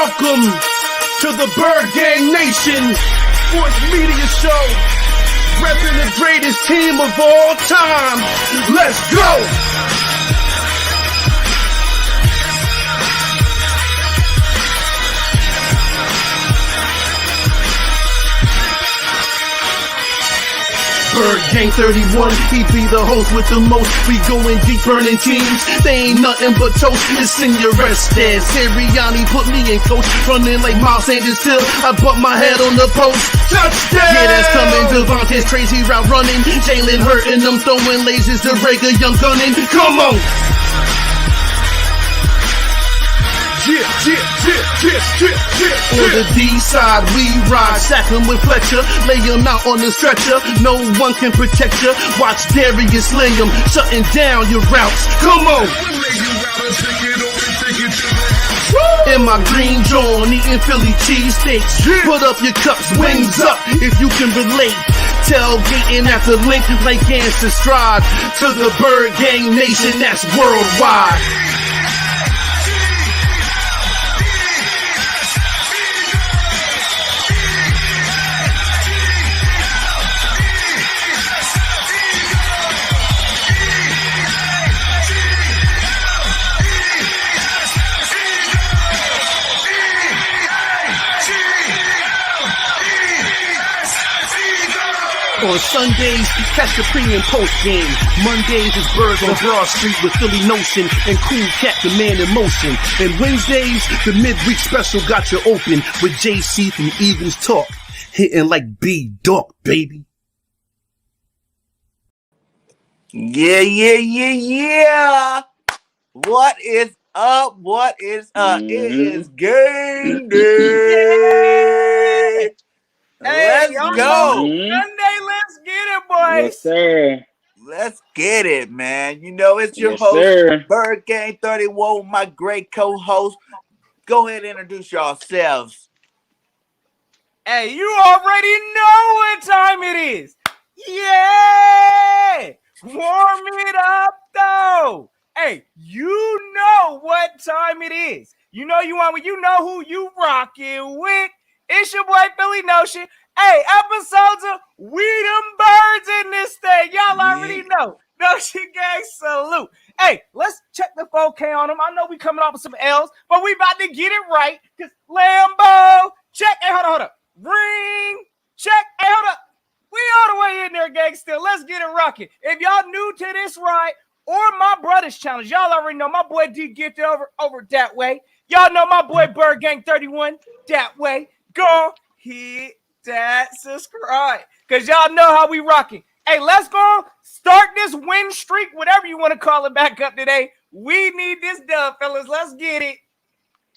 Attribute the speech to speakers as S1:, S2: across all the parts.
S1: Welcome to the Bird Gang Nation Sports Media Show, repping the greatest team of all time. Let's go! Bird Gang 31, he be the host with the most. We going deep, burning teams. They ain't nothing but toast. It's in your rest there. Sirianni put me in coach, running like Miles Sanders till I butt my head on the post. Touchdown! Yeah, that's coming. Devonta's crazy route running. Jalen hurting them, throwing lasers. The Rager young gunning. Come on! On the D side, we ride, sack him with Fletcher, lay him out on the stretcher. No one can protect you. Watch Darius lay him, shutting down your routes. Come on! In my green John, eating Philly cheesesteaks. Put up your cups, wings up, if you can relate. Tailgating at the link like Gangsta Stride. To the Bird Gang Nation, that's worldwide. On Sundays, catch the pre and post game. Mondays is Birds on Broad Street with Philly Notion and Cool Cat, the man in motion. And Wednesdays, the midweek special got you open with JC from Eagles Talk, hitting like B-Dog, baby.
S2: Yeah. What is up? What is up? It is game day.
S3: Hey,
S2: let's go.
S3: Sunday, let's get it, boys.
S4: Yes, sir.
S2: Let's get it, man. You know, it's your
S4: Yes,
S2: host,
S4: sir.
S2: Bird Gang 31, my great co-host. Go ahead and introduce yourselves.
S3: Hey, you already know what time it is. Yeah! Warm it up, though. Hey, you know what time it is. You know you know who you rocking with. It's your boy Philly Notion. Hey, episodes of We Them Birds in this thing. Y'all already know. Notion Gang salute. Hey, let's check the 4K on them. I know we coming off with some L's, but we about to get it right. Because Lambo, check. Hey, hold up. Ring, check. Hey, hold up. We all the way in there, gang, still. Let's get it rocking. If y'all new to this ride or my brother's challenge, y'all already know my boy D Gifted over that way. Y'all know my boy Bird Gang 31 that way. Go hit that subscribe because y'all know how we rocking. Hey, let's go start this win streak, whatever you want to call it, back up today. We need this done, fellas. Let's get it.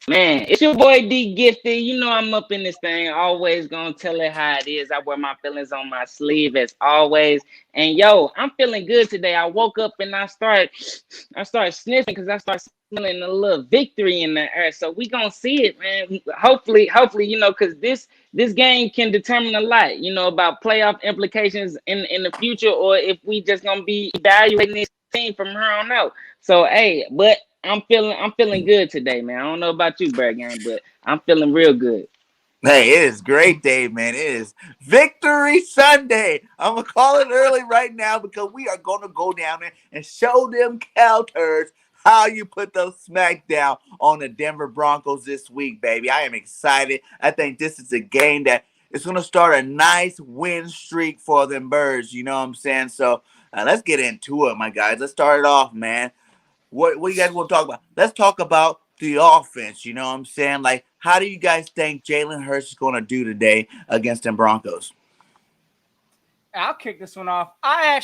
S4: Man, it's your boy D Gifted. You know I'm up in this thing. Always gonna tell it how it is. I wear my feelings on my sleeve as always. And yo, I'm feeling good today. I woke up and I start sniffing because I start smelling a little victory in the air. So we gonna see it, man. Hopefully, you know, because this game can determine a lot, you know, about playoff implications in the future, or if we just gonna be evaluating this team from here on out. So hey, but I'm feeling good today, man. I don't know about you, Bird Gang, but I'm feeling real good.
S2: Hey, it is great day, man. It is Victory Sunday. I'm going to call it early right now because we are going to go down there and show them cow turds how you put those smack down on the Denver Broncos this week, baby. I am excited. I think this is a game that is going to start a nice win streak for them Birds. You know what I'm saying? So let's get into it, my guys. Let's start it off, man. What you guys want to talk about? Let's talk about the offense. You know what I'm saying? Like, how do you guys think Jalen Hurts is going to do today against them Broncos?
S3: I'll kick this one off. I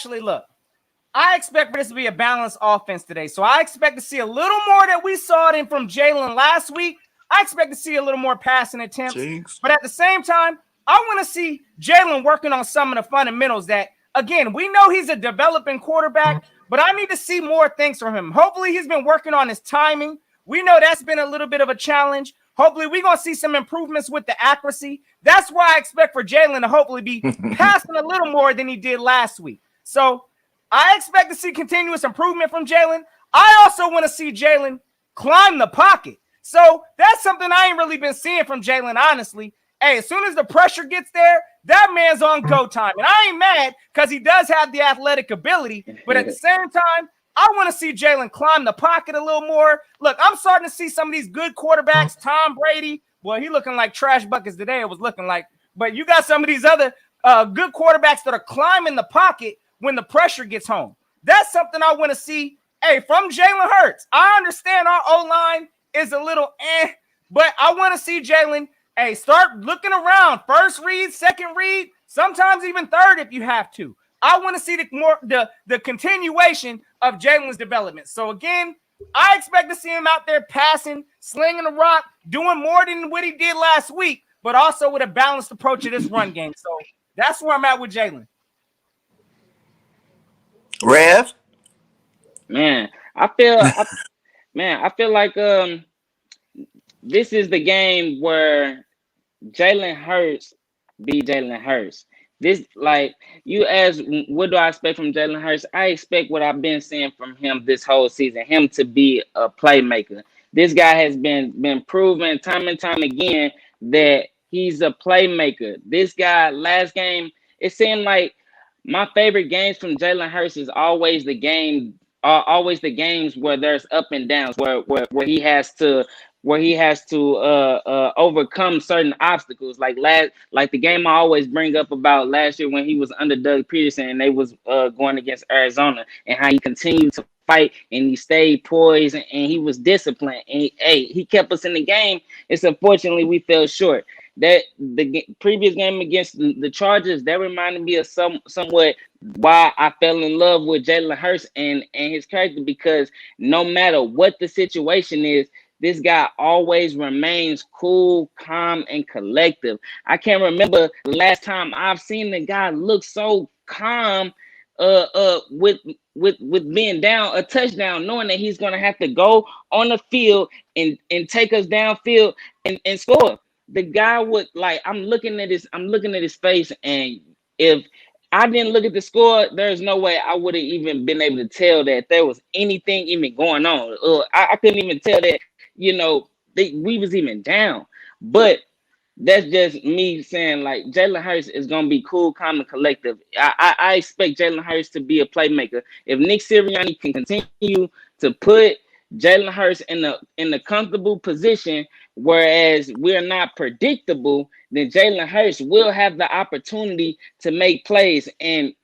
S3: expect this to be a balanced offense today. So I expect to see a little more that we saw it in from Jalen last week. I expect to see a little more passing attempts.
S2: Jeez.
S3: But at the same time, I want to see Jalen working on some of the fundamentals that, again, we know he's a developing quarterback, but I need to see more things from him. Hopefully he's been working on his timing. We know that's been a little bit of a challenge. Hopefully we're going to see some improvements with the accuracy. That's why I expect for Jalen to hopefully be passing a little more than he did last week. So I expect to see continuous improvement from Jalen. I also want to see Jalen climb the pocket. So that's something I ain't really been seeing from Jalen, honestly. Hey, as soon as the pressure gets there, that man's on go time. And I ain't mad because he does have the athletic ability. But at the same time, I want to see Jalen climb the pocket a little more. Look, I'm starting to see some of these good quarterbacks. Tom Brady, boy, he looking like trash buckets today. It was looking like. But you got some of these other good quarterbacks that are climbing the pocket when the pressure gets home. That's something I want to see. Hey, from Jalen Hurts. I understand our O-line is a little but I want to see Jalen, hey, start looking around. First read, second read, sometimes even third if you have to. I want to see the continuation of Jalen's development. So again, I expect to see him out there passing, slinging the rock, doing more than what he did last week, but also with a balanced approach to this run game. So that's where I'm at with Jalen.
S2: Rev?
S4: Man, I feel like this is the game where Jalen Hurts be Jalen Hurts. This, like, you ask, what do I expect from Jalen Hurts? I expect what I've been seeing from him this whole season, him to be a playmaker. This guy has been proven time and time again that he's a playmaker. This guy, last game, it seemed like my favorite games from Jalen Hurts is always the games where there's up and downs, where he has to overcome certain obstacles. Like the game I always bring up about last year when he was under Doug Peterson and they was going against Arizona, and how he continued to fight and he stayed poised and he was disciplined, and he kept us in the game. It's unfortunately we fell short. That the previous game against the Chargers, that reminded me of somewhat why I fell in love with Jalen Hurts and his character, because no matter what the situation is, this guy always remains cool, calm, and collective. I can't remember the last time I've seen the guy look so calm with being down a touchdown, knowing that he's gonna have to go on the field and take us downfield and score. The guy would, like, I'm looking at his face, and if I didn't look at the score, there's no way I would have even been able to tell that there was anything even going on. I couldn't even tell that, we was even down. But that's just me saying, like, Jalen Hurts is gonna be cool, calm, and collective. I expect Jalen Hurts to be a playmaker. If Nick Sirianni can continue to put Jalen Hurts in the comfortable position, whereas we're not predictable, then Jalen Hurts will have the opportunity to make plays. And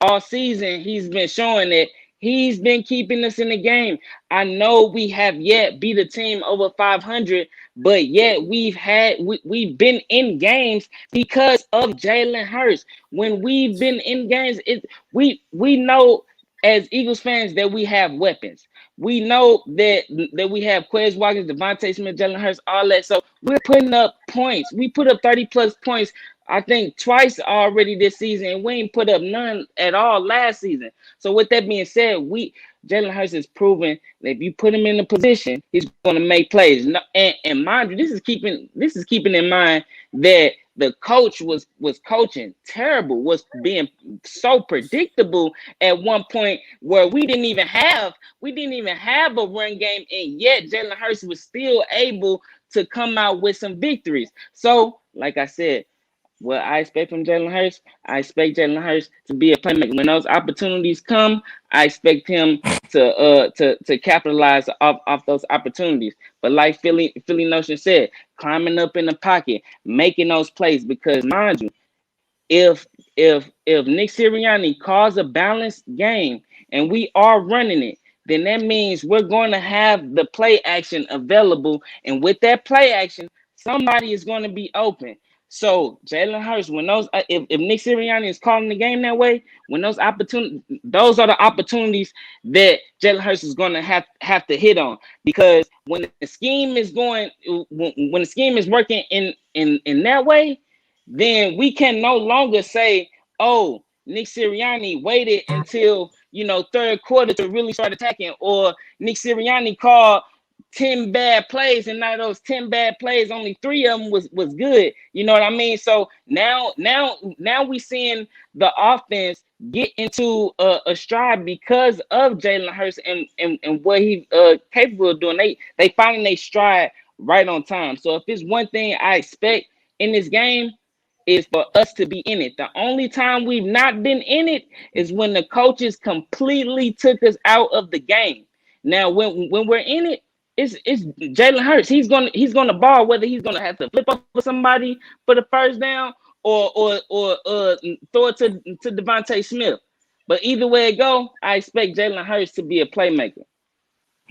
S4: all season, he's been showing that he's been keeping us in the game. I know we have yet beat a team over 500, but yet we've been in games because of Jalen Hurts. When we've been in games, we know as Eagles fans that we have weapons. We know that we have Quez Watkins, Devonta Smith, Jalen Hurts, all that. So we're putting up points. We put up 30-plus points, I think, twice already this season, and we ain't put up none at all last season. So with that being said, Jalen Hurts has proven that if you put him in a position, he's going to make plays. And mind you, this is keeping in mind that the coach was coaching terrible, was being so predictable at one point where we didn't even have a run game, and yet Jalen Hurts was still able to come out with some victories. So, like I said, what I expect from Jalen Hurts, I expect Jalen Hurts to be a playmaker. When those opportunities come, I expect him to capitalize off those opportunities. But like Philly Notion said, climbing up in the pocket, making those plays, because mind you, if Nick Sirianni calls a balanced game and we are running it, then that means we're going to have the play action available, and with that play action, somebody is going to be open. So Jalen Hurts, when if Nick Sirianni is calling the game that way, when those are the opportunities that Jalen Hurts is going to have to hit on, because when the scheme is working in that way, then we can no longer say, oh, Nick Sirianni waited until third quarter to really start attacking, or Nick Sirianni called 10 bad plays, and out of those 10 bad plays, only 3 of them was good. You know what I mean? So now we seeing the offense get into a stride because of Jalen Hurts and what he capable of doing. They finding their stride right on time. So if it's one thing I expect in this game, is for us to be in it. The only time we've not been in it is when the coaches completely took us out of the game. Now, when we're in it, it's Jalen Hurts. He's gonna ball, whether he's gonna have to flip over somebody for the first down or throw it to Devonta Smith. But either way it go, I expect Jalen Hurts to be a playmaker.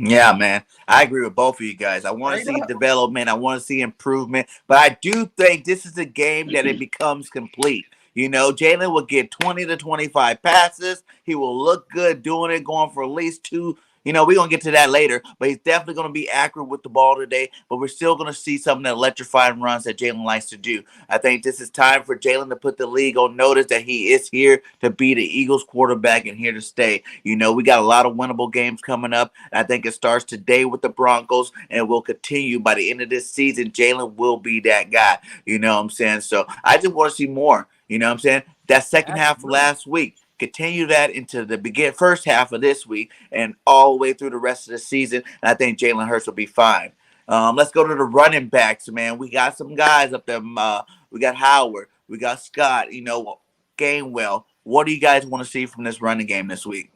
S2: Yeah, man. I agree with both of you guys. I want to see development. I want to see improvement. But I do think this is a game that it becomes complete. You know, Jalen will get 20 to 25 passes. He will look good doing it, going for at least 2. You know, we're going to get to that later, but he's definitely going to be accurate with the ball today. But we're still going to see some of the electrifying runs that Jalen likes to do. I think this is time for Jalen to put the league on notice that he is here to be the Eagles quarterback and here to stay. You know, we got a lot of winnable games coming up. I think it starts today with the Broncos and it will continue by the end of this season. Jalen will be that guy. You know what I'm saying? So I just want to see more. You know what I'm saying? That second half of last week. Continue that into the first half of this week and all the way through the rest of the season. And I think Jalen Hurts will be fine. Let's go to the running backs, man. We got some guys up there. We got Howard. We got Scott. You know, Gainwell. What do you guys want to see from this running game this week?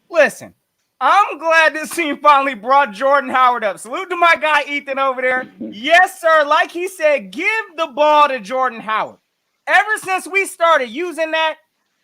S3: Listen, I'm glad this team finally brought Jordan Howard up. Salute to my guy Ethan over there. Yes, sir. Like he said, give the ball to Jordan Howard. Ever since we started using that,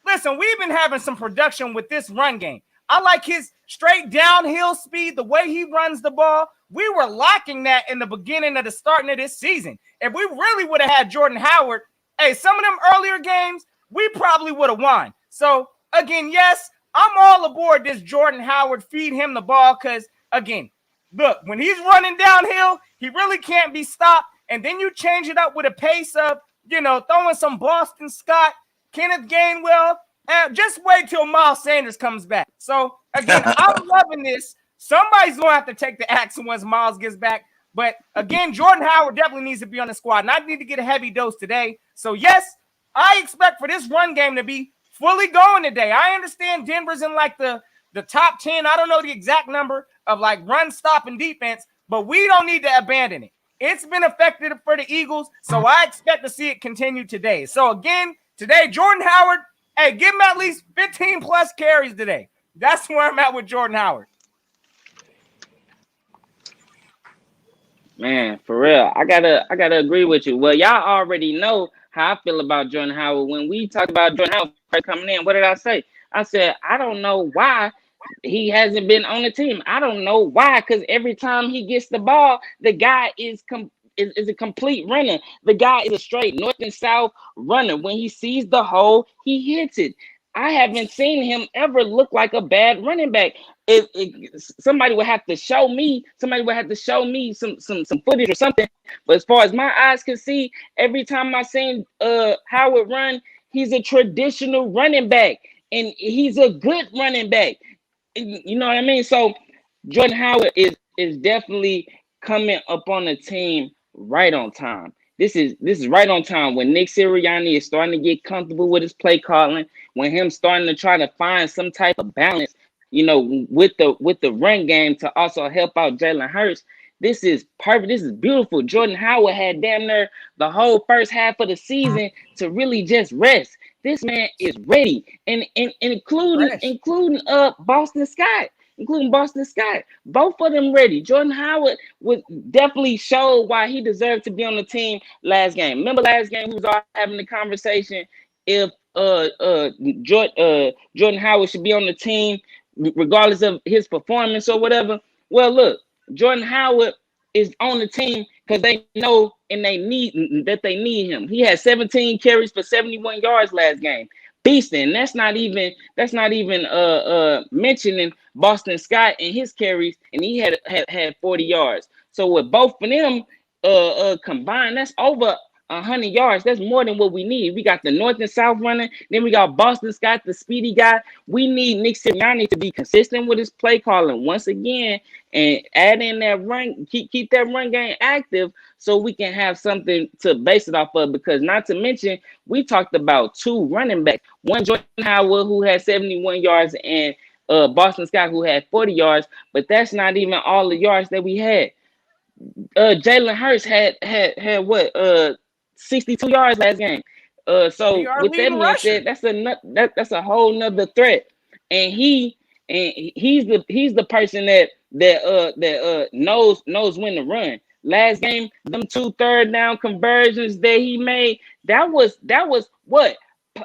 S3: listen, we've been having some production with this run game. I like his straight downhill speed, the way he runs the ball. We were lacking that in the beginning of the starting of this season. If we really would have had Jordan Howard, hey, some of them earlier games, we probably would have won. So, again, yes, I'm all aboard this Jordan Howard, feed him the ball because, again, look, when he's running downhill, he really can't be stopped. And then you change it up with a pace of, you know, throwing some Boston Scott, Kenneth Gainwell, and just wait till Miles Sanders comes back. So, again, I'm loving this. Somebody's going to have to take the action once Miles gets back. But, again, Jordan Howard definitely needs to be on the squad, and I need to get a heavy dose today. So, yes, I expect for this run game to be fully going today. I understand Denver's in, like, the top 10. I don't know the exact number of, like, run, stop, and defense, but we don't need to abandon it. It's been effective for the Eagles, so I expect to see it continue today. So, again, today, Jordan Howard, hey, give him at least 15-plus carries today. That's where I'm at with Jordan Howard.
S4: Man, for real, I gotta agree with you. Well, y'all already know how I feel about Jordan Howard. When we talked about Jordan Howard first coming in, what did I say? I said, I don't know why he hasn't been on the team. I don't know why, because every time he gets the ball, the guy is a complete runner. The guy is a straight north and south runner. When he sees the hole, he hits it. I haven't seen him ever look like a bad running back. Somebody would have to show me some footage or something. But as far as my eyes can see, every time I seen Howard run, he's a traditional running back, and he's a good running back. You know what I mean? So Jordan Howard is definitely coming up on the team right on time. This is right on time when Nick Sirianni is starting to get comfortable with his play calling, when him starting to try to find some type of balance, you know, with the run game to also help out Jalen Hurts. This is perfect. This is beautiful. Jordan Howard had damn near the whole first half of the season to really just rest. This man is ready, and including Boston Scott. Both of them ready. Jordan Howard was definitely showed why he deserved to be on the team last game. Remember last game we was all having the conversation if Jordan Howard should be on the team regardless of his performance or whatever. Well, look, Jordan Howard is on the team because they know and they need him. He had 17 carries for 71 yards last game. Beasting. That's not even mentioning Boston Scott and his carries, and he had 40 yards. So with both of them combined, that's over 100 yards. That's more than what we need. We got the North and South running. Then we got Boston Scott, the speedy guy. We need Nick Sirianni to be consistent with his play calling once again and add in that run, keep that run game active so we can have something to base it off of. Because not to mention, we talked about 2 running backs. One, Jordan Howard, who had 71 yards, and Boston Scott, who had 40 yards. But that's not even all the yards that we had. Jalen Hurts had what 62 yards last game. So with that being said, that's a whole nother threat, and he's the person that knows when to run. Last game, them 2 third down conversions that he made, that was what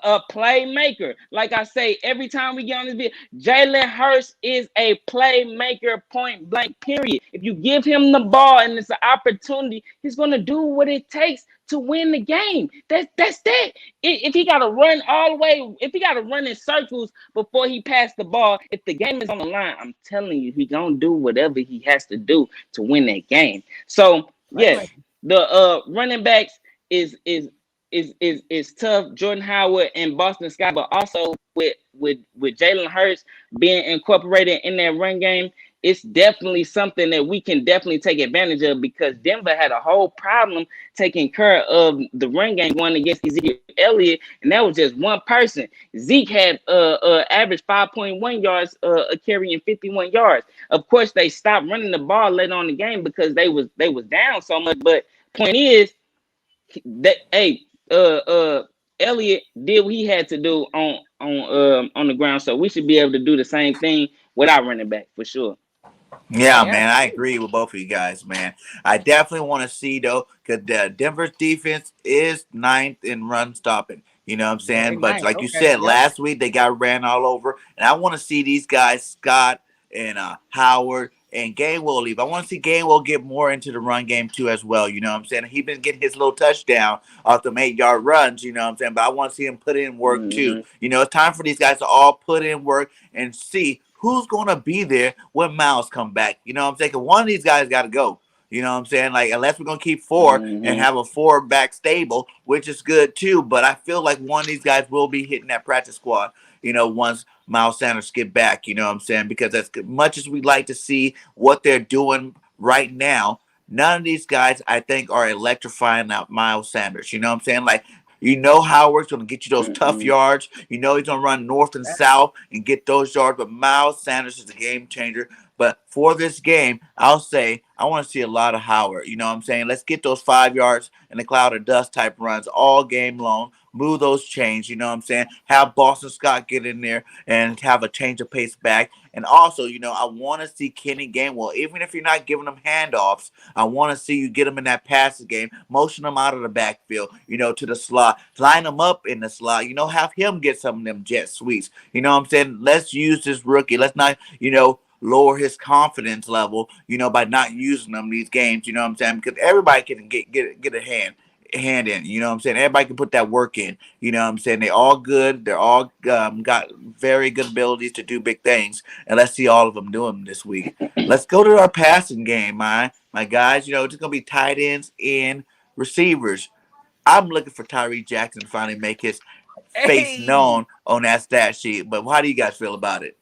S4: a playmaker. Like I say, every time we get on this video, Jalen Hurts is a playmaker, point blank, period. If you give him the ball and it's an opportunity, he's gonna do what it takes to win the game. That's that. If he gotta run all the way, if he gotta run in circles before he passed the ball, if the game is on the line, I'm telling you, he gonna do whatever he has to do to win that game. So yes, the running backs is tough. Jordan Howard and Boston Scott, but also with Jalen Hurts being incorporated in that run game, it's definitely something that we can definitely take advantage of, because Denver had a whole problem taking care of the run game going against Ezekiel Elliott, and that was just one person. Zeke had average 5.1 yards a carry and 51 yards. Of course, they stopped running the ball later on the game because they was down so much. But point is that Elliott did what he had to do on the ground, so we should be able to do the same thing with our running back for sure.
S2: Yeah, man, I agree with both of you guys, man. I definitely want to see, though, because Denver's defense is 9th in run stopping. You know what I'm saying? But like you said, last week they got ran all over. And I want to see these guys, Scott and Howard and Gainwell leave. I want to see Gainwell get more into the run game, too, as well. You know what I'm saying? He's been getting his little touchdown off them 8-yard runs, you know what I'm saying? But I want to see him put in work, too. You know, it's time for these guys to all put in work and see who's going to be there when Miles come back. You know what I'm saying? 'Cause one of these guys got to go. You know what I'm saying? Like, unless we're going to keep 4 and have a 4-back stable, which is good, too. But I feel like one of these guys will be hitting that practice squad, you know, once Miles Sanders get back. You know what I'm saying? Because as much as we'd like to see what they're doing right now, none of these guys, I think, are electrifying out Miles Sanders. You know what I'm saying? Like, you know Howard's going to get you those tough yards. You know he's going to run north and south and get those yards. But Miles Sanders is a game changer. But for this game, I'll say I want to see a lot of Howard. You know what I'm saying? Let's get those 5 yards and the cloud of dust type runs all game long. Move those chains, you know what I'm saying? Have Boston Scott get in there and have a change of pace back. And also, you know, I want to see Kenny Gainwell, even if you're not giving them handoffs, I want to see you get them in that passing game, motion them out of the backfield, you know, to the slot, line them up in the slot, you know, have him get some of them jet sweeps. You know what I'm saying? Let's use this rookie. Let's not, you know, lower his confidence level, you know, by not using them these games, you know what I'm saying? Because everybody can get a hand in, you know what I'm saying? Everybody can put that work in, you know what I'm saying? They're all good. They're all got very good abilities to do big things, and let's see all of them do them this week. Let's go to our passing game, my guys. You know, it's just gonna be tight ends and receivers. I'm looking for Tyree Jackson to finally make his face known on that stat sheet. But how do you guys feel about it?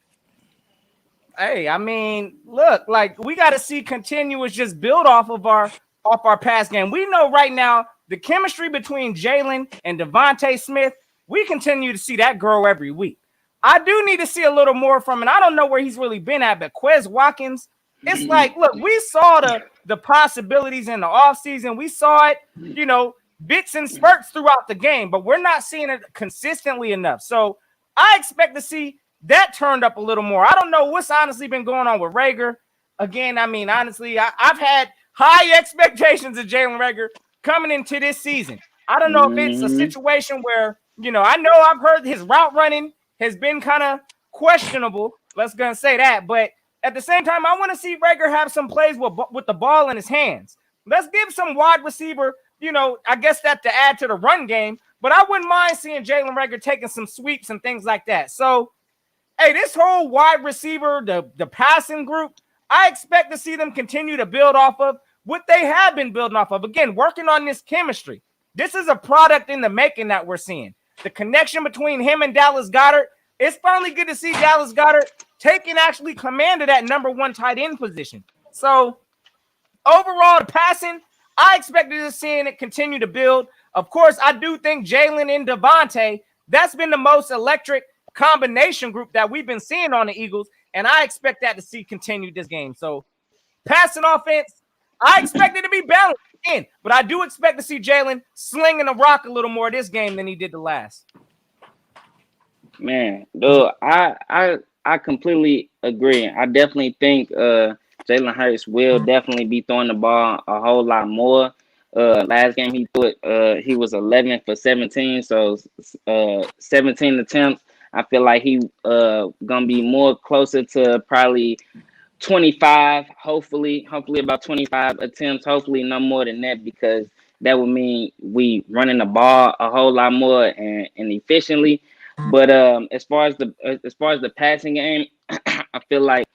S3: Hey, I mean, look, like we got to see continuous just build off our pass game. We know right now the chemistry between Jalen and Devonta Smith, we continue to see that grow every week. I do need to see a little more from him. I don't know where he's really been at, but Quez Watkins, it's like, look, we saw the possibilities in the offseason. We saw it, you know, bits and spurts throughout the game, but we're not seeing it consistently enough. So I expect to see that turned up a little more. I don't know what's honestly been going on with Reagor. Again, I mean, honestly, I've had high expectations of Jalen Reagor coming into this season. I don't know if it's a situation where, you know, I know I've heard his route running has been kind of questionable. Let's go and say that. But at the same time, I want to see Reagor have some plays with the ball in his hands. Let's give some wide receiver, you know, I guess that to add to the run game. But I wouldn't mind seeing Jalen Reagor taking some sweeps and things like that. So, hey, this whole wide receiver, the passing group, I expect to see them continue to build off of what they have been building off of. Again, working on this chemistry. This is a product in the making that we're seeing. The connection between him and Dallas Goedert. It's finally good to see Dallas Goedert taking actually command of that number 1 tight end position. So overall, the passing, I expected to see it continue to build. Of course, I do think Jalen and Devontae, that's been the most electric combination group that we've been seeing on the Eagles, and I expect that to see continue this game. So passing offense, I expect it to be balanced again, but I do expect to see Jalen slinging the rock a little more this game than he did the last.
S4: Man, dude, I completely agree. I definitely think Jalen Hurts will definitely be throwing the ball a whole lot more. Last game he threw it, he was 11 for 17, so 17 attempts. I feel like he gonna be more closer to probably 25, hopefully about 25 attempts, hopefully no more than that, because that would mean we running the ball a whole lot more and efficiently. But as far as the passing game, I feel like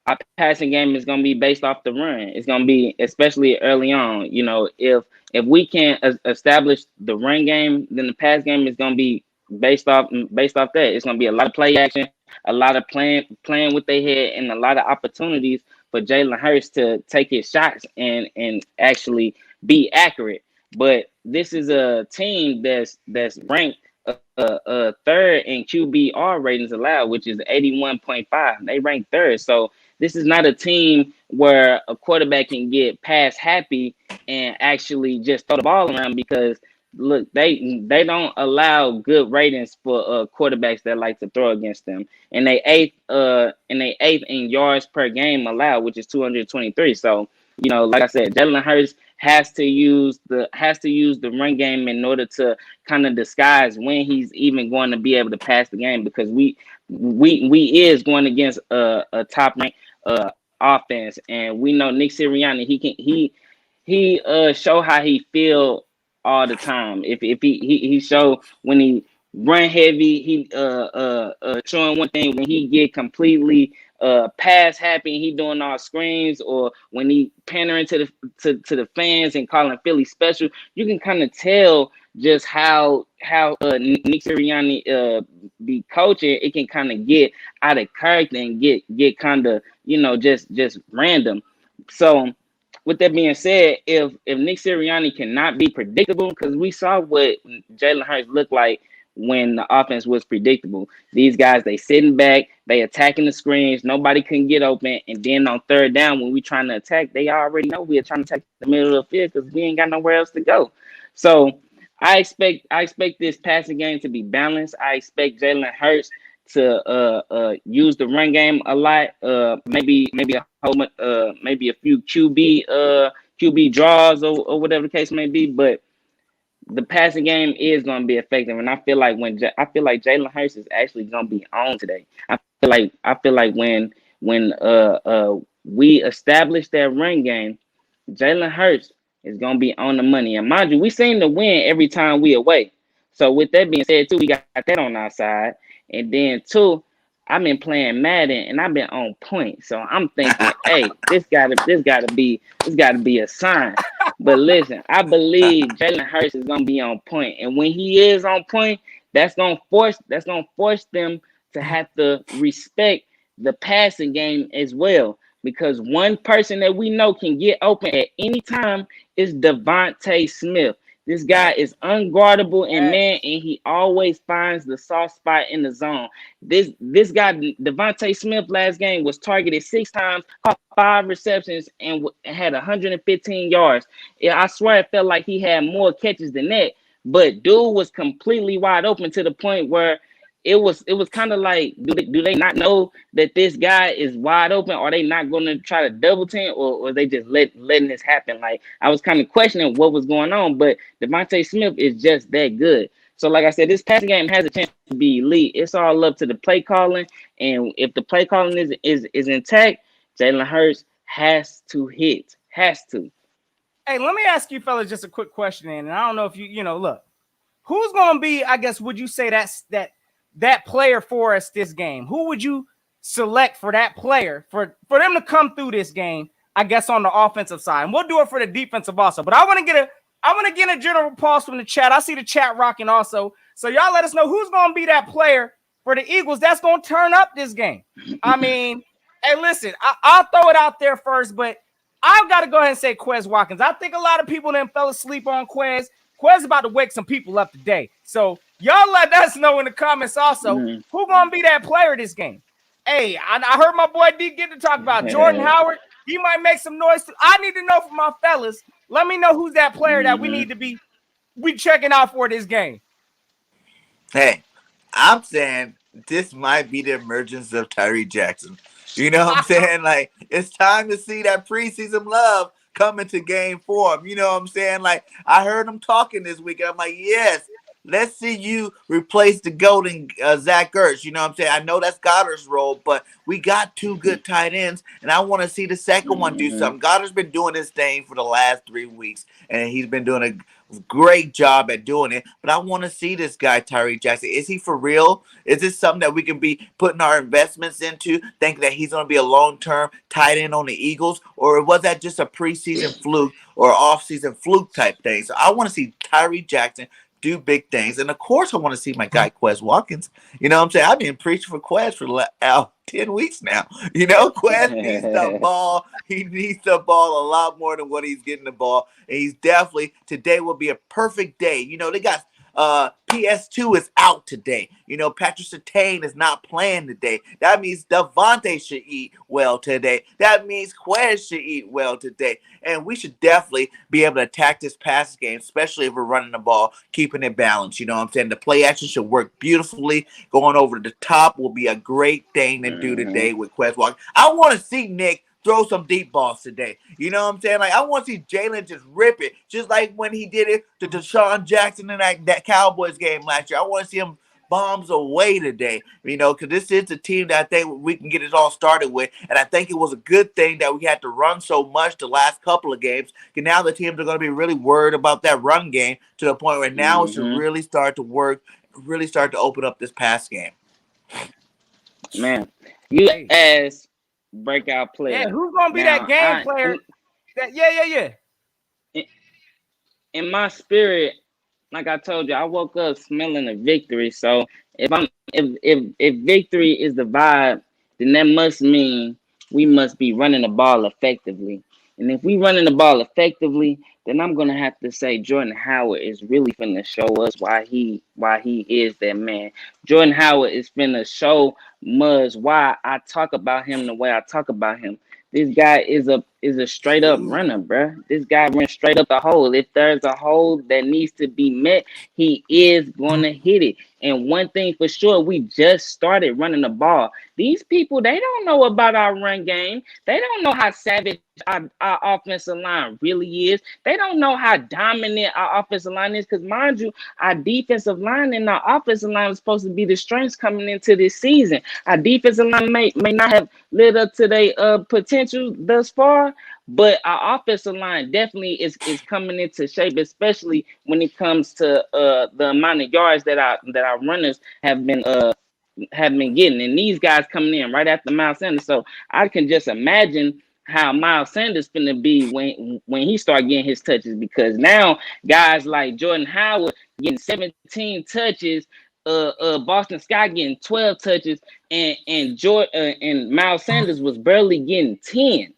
S4: our passing game is going to be based off the run. It's going to be, especially early on, you know, if we can establish the run game, then the pass game is going to be based off that. It's going to be a lot of play action, a lot of playing with their head, and a lot of opportunities for Jalen Hurts to take his shots and actually be accurate. But this is a team that's ranked third in QBR ratings allowed, which is 81.5. They rank third. So this is not a team where a quarterback can get pass happy and actually just throw the ball around, because look, they don't allow good ratings for quarterbacks that like to throw against them. And they eighth in yards per game allowed, which is 223. So, you know, like I said, Jalen Hurts has to use the run game in order to kind of disguise when he's even going to be able to pass the game, because we is going against a top ranked offense, and we know Nick Sirianni, he show how he feel all the time. If he show when he run heavy, he showing one thing. When he get completely pass happy, he doing all screens, or when he pandering to the fans and calling Philly special, you can kind of tell just how Nick Sirianni be coaching. It can kind of get out of character and get kind of, you know, just random. So with that being said, if Nick Sirianni cannot be predictable, because we saw what Jalen Hurts looked like when the offense was predictable. These guys, they sitting back, they attacking the screens, nobody can get open, and then on third down, when we trying to attack, they already know we are trying to attack the middle of the field because we ain't got nowhere else to go. So I expect this passing game to be balanced. I expect Jalen Hurts to use the run game a lot. Maybe a few QB draws or whatever the case may be, but the passing game is going to be effective, and I feel like Jalen Hurts is actually going to be on today. I feel like when we establish that run game, Jalen Hurts is going to be on the money. And mind you, we seem to win every time we away. So with that being said, too, we got that on our side, and then two, I've been playing Madden and I've been on point. So I'm thinking, hey, this gotta be a sign. But listen, I believe Jalen Hurts is gonna be on point. And when he is on point, that's gonna force them to have to respect the passing game as well. Because one person that we know can get open at any time is Devonta Smith. This guy is unguardable and man, and he always finds the soft spot in the zone. This guy, Devonta Smith, last game was targeted 6 times, caught 5 receptions, and had 115 yards. Yeah, I swear it felt like he had more catches than that. But dude was completely wide open to the point where it was kind of like, do they not know that this guy is wide open? Are they not going to try to double team, or they just letting this happen? Like, I was kind of questioning what was going on, but Devonta Smith is just that good. So, like I said, this passing game has a chance to be elite. It's all up to the play calling, and if the play calling is intact, Jalen Hurts has to hit. Has to.
S3: Hey, let me ask you fellas just a quick question, and I don't know if you know, look, who's going to be, I guess, would you say that player for us this game? Who would you select for that player for them to come through this game, I guess, on the offensive side? And we'll do it for the defensive also. But I want I want to get a general pulse from the chat. I see the chat rocking also. So y'all let us know who's going to be that player for the Eagles that's going to turn up this game. I mean, hey, listen, I'll throw it out there first, but I've got to go ahead and say Quez Watkins. I think a lot of people then fell asleep on Quez. Quez about to wake some people up today. So y'all let us know in the comments also who going to be that player this game. Hey, I heard my boy D get to talk about Jordan Howard. He might make some noise too. I need to know from my fellas. Let me know who's that player that we need to be checking out for this game.
S2: Hey, I'm saying this might be the emergence of Tyree Jackson. You know what I'm saying? Like, it's time to see that preseason love come into game form. You know what I'm saying? Like, I heard him talking this week. I'm like, yes, let's see you replace the golden Zach Ertz. You know what I'm saying? I know that's Goddard's role, but we got two good tight ends, and I want to see the second one do something. Goddard's been doing his thing for the last 3 weeks, and he's been doing a great job at doing it. But I want to see this guy, Tyree Jackson. Is he for real? Is this something that we can be putting our investments into, thinking that he's going to be a long-term tight end on the Eagles? Or was that just a preseason fluke or off-season fluke type thing? So I want to see Tyree Jackson do big things. And of course, I want to see my guy, Quez Watkins. You know what I'm saying? I've been preaching for Quez for 10 weeks now. You know, Quez needs the ball. He needs the ball a lot more than what he's getting the ball. And he's definitely, today will be a perfect day. You know, they got PS2 is out today. You know, Patrick Surtain is not playing today. That means Devonta should eat well today. That means Quez should eat well today. And we should definitely be able to attack this pass game, especially if we're running the ball, keeping it balanced. You know what I'm saying? The play action should work beautifully. Going over the top will be a great thing to do today with Quez Walker. I want to see Nick throw some deep balls today. You know what I'm saying? Like, I want to see Jalen just rip it, just like when he did it to Deshaun Jackson in that Cowboys game last year. I want to see him bombs away today, you know, because this is the team that I think we can get it all started with. And I think it was a good thing that we had to run so much the last couple of games. Because now the teams are going to be really worried about that run game to the point where now it should really start to work, really start to open up this pass game.
S4: Man, you as breakout player.
S3: Yeah, who's gonna be that game player?
S4: In my spirit, like I told you, I woke up smelling a victory. So if victory is the vibe, then that must mean we must be running the ball effectively. And if we running the ball effectively, then I'm gonna have to say Jordan Howard is really finna show us why he is that man. Jordan Howard is finna show Muzz why I talk about him the way I talk about him. This guy is a straight up runner, bro. This guy runs straight up the hole. If there's a hole that needs to be met, he is gonna hit it. And one thing for sure, we just started running the ball. These people, they don't know about our run game. They don't know how savage our offensive line really is. They don't know how dominant our offensive line is. Because mind you, our defensive line and our offensive line was supposed to be the strengths coming into this season. Our defensive line may not have lived up to their potential thus far, but our offensive line definitely is coming into shape, especially when it comes to the amount of yards that our runners have been getting. And these guys coming in right after Miles Sanders. So I can just imagine how Miles Sanders finna be when he start getting his touches, because now guys like Jordan Howard getting 17 touches, Boston Scott getting 12 touches, and Miles Sanders was barely getting 10.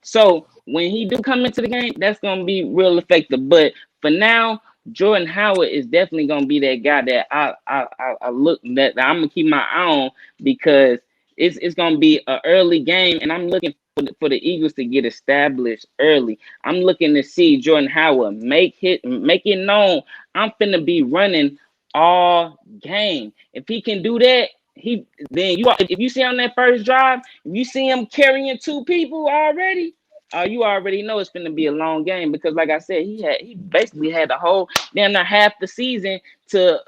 S4: So when he do come into the game, that's gonna be real effective. But for now, Jordan Howard is definitely gonna be that guy that I look that I'm gonna keep my eye on, because it's gonna be an early game, and I'm looking for the Eagles to get established early. I'm looking to see Jordan Howard make it known I'm finna be running all game. If he can do that, if you see on that first drive, if you see him carrying 2 people already, you already know it's going to be a long game, because like I said, he basically had the whole half the season to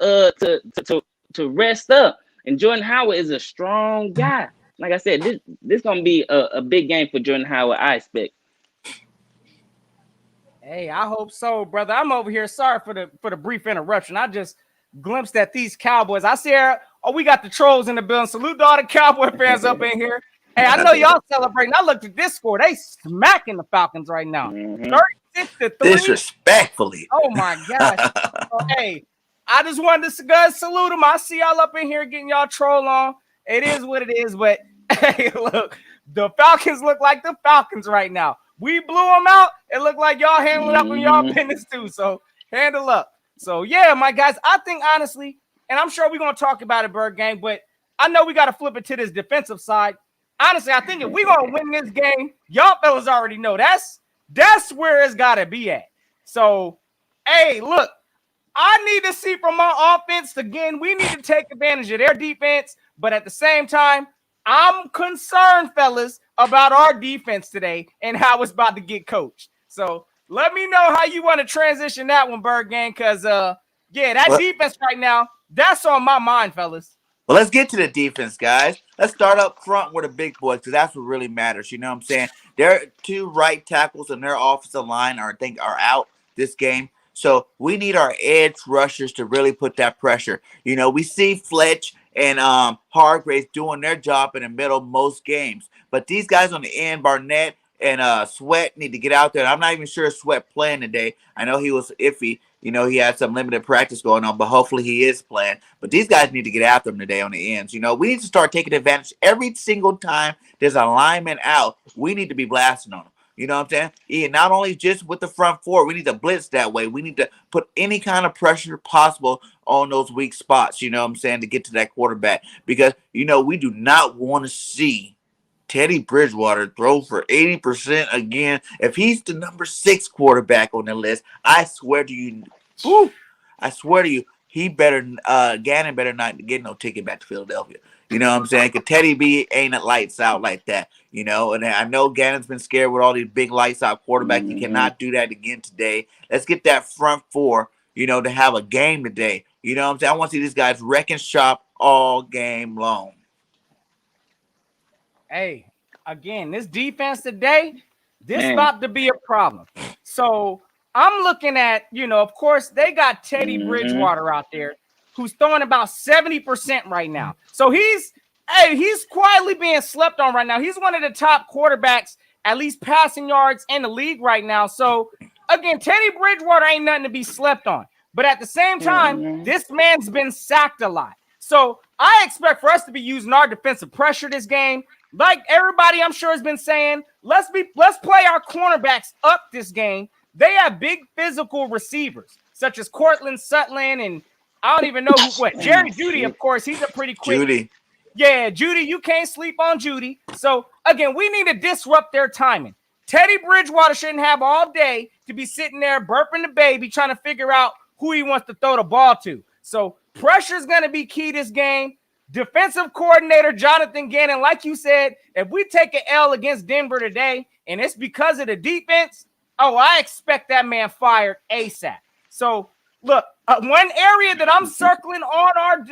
S4: rest up. And Jordan Howard is a strong guy. Like I said, this going to be a big game for Jordan Howard, I expect.
S3: Hey, I hope so, brother. I'm over here. Sorry for the brief interruption. I just glimpsed at these Cowboys. I see we got the trolls in the building. Salute to all the Cowboy fans up in here. Hey, I know y'all celebrating. I looked at this score. They smacking the Falcons right now. 36 6-3.
S2: Disrespectfully.
S3: Oh my gosh. So, hey, I just wanted to salute them. I see y'all up in here getting y'all troll on. It is what it is, but hey, look, the Falcons look like the Falcons right now. We blew them out. It looked like y'all handling up in y'all business too. So handle up. So yeah, my guys, I think honestly, and I'm sure we're gonna talk about it, Bird Gang, but I know we got to flip it to this defensive side. Honestly, I think if we're gonna win this game, y'all fellas already know that's where it's gotta be at. So, hey, look, I need to see from our offense again. We need to take advantage of their defense, but at the same time, I'm concerned, fellas, about our defense today and how it's about to get coached. So let me know how you want to transition that one, Bird Gang, because defense right now, that's on my mind, fellas.
S2: Well, let's get to the defense, guys. Let's start up front with the big boys because that's what really matters. You know what I'm saying? Their 2 right tackles and their offensive line are out this game. So we need our edge rushers to really put that pressure. You know, we see Fletch and Hargraves doing their job in the middle most games. But these guys on the end, Barnett and Sweat, need to get out there. I'm not even sure Sweat playing today. I know he was iffy. You know, he had some limited practice going on, but hopefully he is playing. But these guys need to get after him today on the ends. You know, we need to start taking advantage every single time there's a lineman out. We need to be blasting on them. You know what I'm saying? And not only just with the front four, we need to blitz that way. We need to put any kind of pressure possible on those weak spots, you know what I'm saying, to get to that quarterback. Because, you know, we do not want to see Teddy Bridgewater throw for 80% again. If he's the number 6 quarterback on the list, I swear to you, he better, Gannon better not get no ticket back to Philadelphia. You know what I'm saying? Because Teddy B ain't a lights out like that, you know. And I know Gannon's been scared with all these big lights out quarterbacks. He cannot do that again today. Let's get that front four, you know, to have a game today. You know what I'm saying? I want to see these guys wrecking shop all game long.
S3: Hey, again, this defense today, this about to be a problem. So I'm looking at, you know, of course, they got Teddy Bridgewater out there who's throwing about 70% right now. So he's quietly being slept on right now. He's one of the top quarterbacks, at least passing yards in the league right now. So, again, Teddy Bridgewater ain't nothing to be slept on. But at the same time, this man's been sacked a lot. So I expect for us to be using our defensive pressure this game. Like everybody I'm sure has been saying, let's play our cornerbacks up this game. They have big physical receivers, such as Cortland Sutton and I don't even know Jerry Jeudy, of course. He's a pretty quick.
S2: Jeudy.
S3: Yeah, Jeudy, you can't sleep on Jeudy. So, again, we need to disrupt their timing. Teddy Bridgewater shouldn't have all day to be sitting there burping the baby trying to figure out who he wants to throw the ball to. So, pressure is going to be key this game. Defensive coordinator Jonathan Gannon, like you said, if we take an L against Denver today and it's because of the defense, I expect that man fired ASAP. So, look, one area that I'm circling on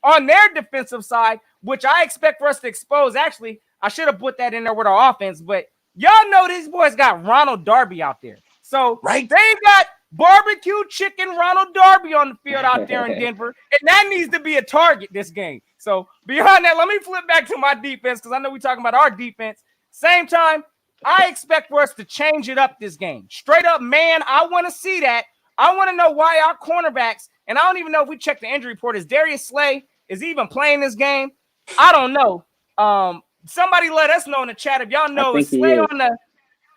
S3: on their defensive side, which I expect for us to expose. Actually, I should have put that in there with our offense, but y'all know these boys got Ronald Darby out there. So they got barbecue chicken Ronald Darby on the field out there in Denver, and that needs to be a target this game. So beyond that, let me flip back to my defense because I know we're talking about our defense. Same time, I expect for us to change it up this game. Straight up, man, I want to see that. I want to know why our cornerbacks, and I don't even know if we checked the injury report. Is Darius Slay is he even playing this game? I don't know. Somebody let us know in the chat if y'all know. Is Slay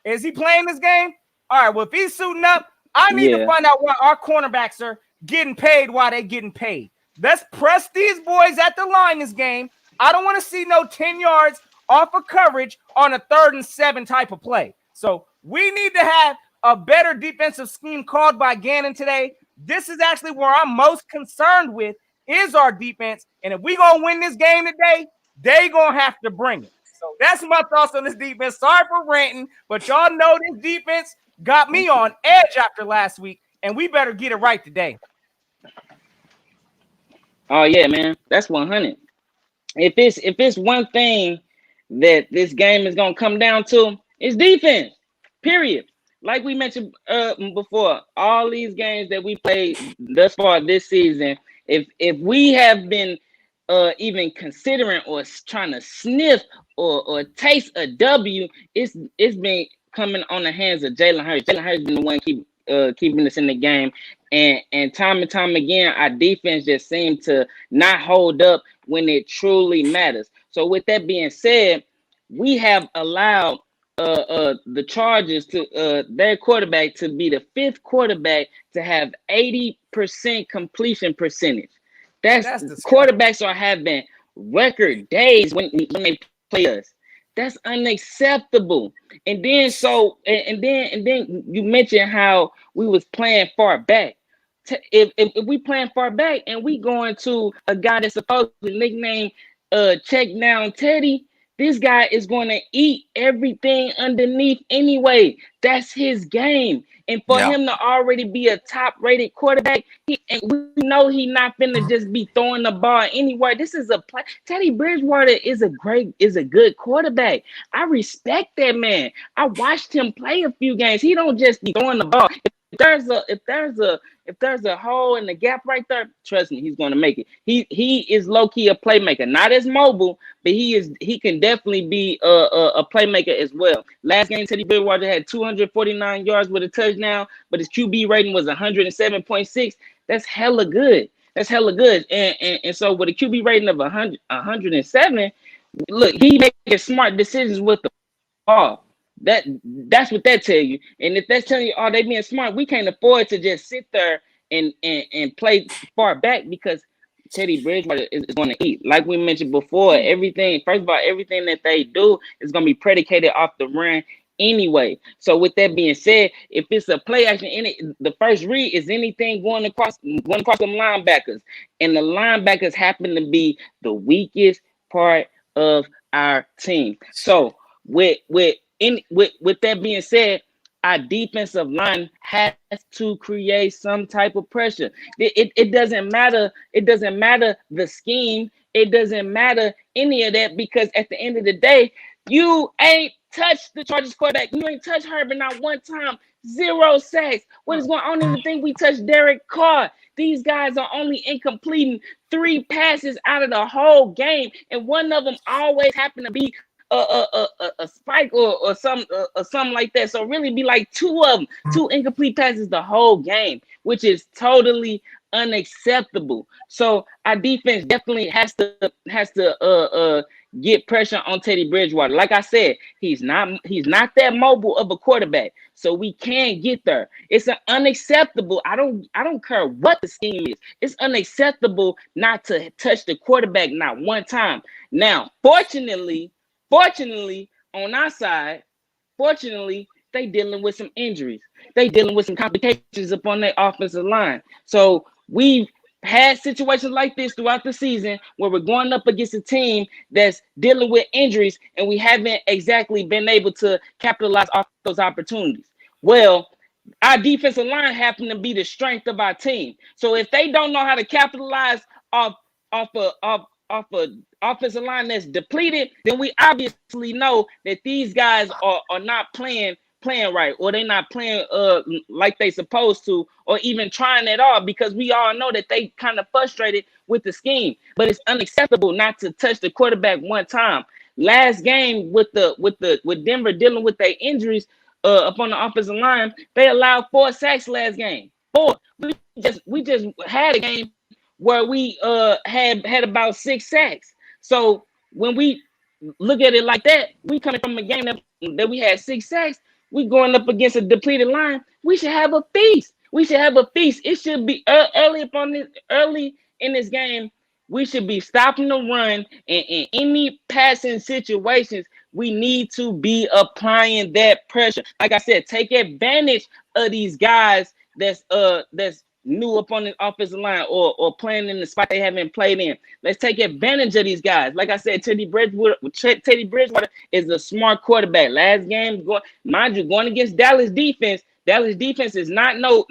S3: is he playing this game? All right, well, if he's suiting up, I need to find out why our cornerbacks are getting paid while they're getting paid. Let's press these boys at the line this game. I don't want to see no 10 yards off of coverage on a 3rd and 7 type of play. So we need to have a better defensive scheme called by Gannon today. This is actually where I'm most concerned with is our defense. And if we're going to win this game today, they going to have to bring it. So that's my thoughts on this defense. Sorry for ranting, but y'all know this defense got me on edge after last week, and we better get it right today.
S4: Oh, yeah, man. That's 100. If it's one thing that this game is going to come down to, it's defense, period. Like we mentioned before, all these games that we played thus far this season, if we have been even considering or trying to sniff or taste a W, it's been coming on the hands of Jalen Hurts. Jalen Hurts been the one keeping us in the game, and time again, our defense just seemed to not hold up when it truly matters. So with that being said, we have allowed the Chargers to their quarterback to be the 5th quarterback to have 80% completion percentage. That's quarterbacks are having record days when they play us. That's unacceptable. And then you mentioned how we was playing far back. If we playing far back and we going to a guy that's supposed to nickname Check Down Teddy, this guy is going to eat everything underneath anyway. That's his game. And for him to already be a top-rated quarterback, and we know he's not finna just be throwing the ball anywhere. This is a play. Teddy Bridgewater is a good quarterback. I respect that man. I watched him play a few games. He don't just be throwing the ball. If there's a hole in the gap right there, trust me, he's going to make it. He is low key a playmaker, not as mobile, but he can definitely be a playmaker as well. Last game, Teddy Bridgewater had 249 yards with a touchdown, but his QB rating was 107.6. That's hella good. And so with a QB rating of 107, look, he making smart decisions with the ball. That's what that tell you. And if that's telling you, oh, they being smart, we can't afford to just sit there and play far back because Teddy Bridgewater is going to eat. Like we mentioned before, everything that they do is going to be predicated off the run anyway. So with that being said, if it's a play action in it, the first read is anything going across them linebackers, and the linebackers happen to be the weakest part of our team. So with that being said, our defensive line has to create some type of pressure. It doesn't matter. It doesn't matter the scheme. It doesn't matter any of that because at the end of the day, you ain't touched the Chargers quarterback. You ain't touched Herbert not one time. 0 sacks. What is going on? I don't even think we touched Derek Carr. These guys are only incompleting 3 passes out of the whole game, and one of them always happened to be a spike or something like that. So really be like 2 of them, 2 incomplete passes the whole game, which is totally unacceptable. So our defense definitely has to get pressure on Teddy Bridgewater. Like I said, he's not that mobile of a quarterback, so we can't get there. It's unacceptable. I don't care what the scheme is. It's unacceptable not to touch the quarterback not one time. Now, fortunately, on our side, they dealing with some injuries. They dealing with some complications up on their offensive line. So we've had situations like this throughout the season where we're going up against a team that's dealing with injuries and we haven't exactly been able to capitalize off those opportunities. Well, our defensive line happen to be the strength of our team. So if they don't know how to capitalize off a offensive line that's depleted, then we obviously know that these guys are not playing right, or they're not playing like they supposed to, or even trying at all, because we all know that they kind of frustrated with the scheme. But it's unacceptable not to touch the quarterback one time. Last game with Denver dealing with their injuries up on the offensive line, they allowed 4 sacks last game. 4. We just had a game where we had about 6 sacks. So when we look at it like that, we coming from a game that we had 6 sacks. We going up against a depleted line. We should have a feast. It should be early in this game. We should be stopping the run, and in any passing situations, we need to be applying that pressure. Like I said, take advantage of these guys that's new up on the offensive line or playing in the spot they haven't played in. Let's take advantage of these guys. Like I said, Teddy Bridgewater is a smart quarterback. Last game, going against Dallas defense. Dallas defense is not no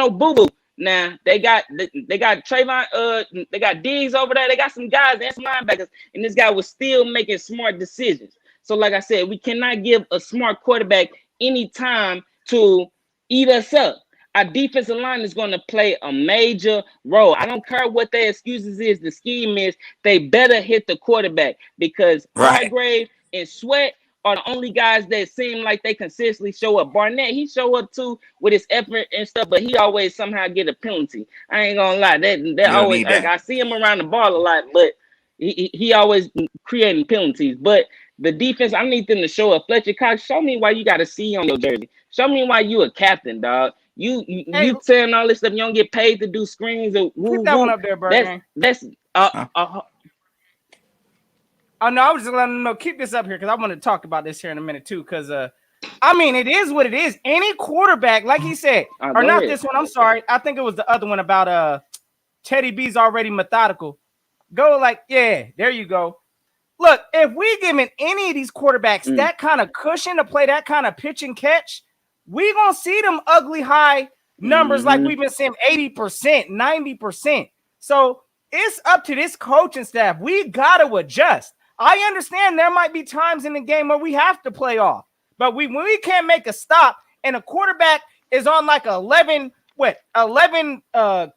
S4: boo-boo. Now they got Trayvon, they got Diggs over there. They got some guys and some linebackers, and this guy was still making smart decisions. So like I said, we cannot give a smart quarterback any time to eat us up. Our defensive line is going to play a major role. I don't care what their excuses is, the scheme is, they better hit the quarterback, because Hargrave and Sweat are the only guys that seem like they consistently show up. Barnett, he show up too with his effort and stuff, but he always somehow get a penalty. I ain't gonna lie, that always irk. I see him around the ball a lot, but he always creating penalties. But the defense, I need them to show up. Fletcher Cox, show me why you got a C on your jersey. Show me why you a captain, dog. You saying all this stuff. You don't get paid to do screens or
S3: keep that one up there, Bird.
S4: That's
S3: Oh no, I was just letting them know. Keep this up here because I want to talk about this here in a minute too. Because I mean, it is what it is. Any quarterback, like he said, or not this one. I'm sorry. I think it was the other one about Teddy B's already methodical. Go like, yeah, there you go. Look, if we giving any of these quarterbacks that kind of cushion to play that kind of pitch and catch, we gonna see them ugly high numbers like we've been seeing 80%, 90%. So it's up to this coaching staff. We gotta adjust. I understand there might be times in the game where we have to play off, but when we can't make a stop and a quarterback is on like 11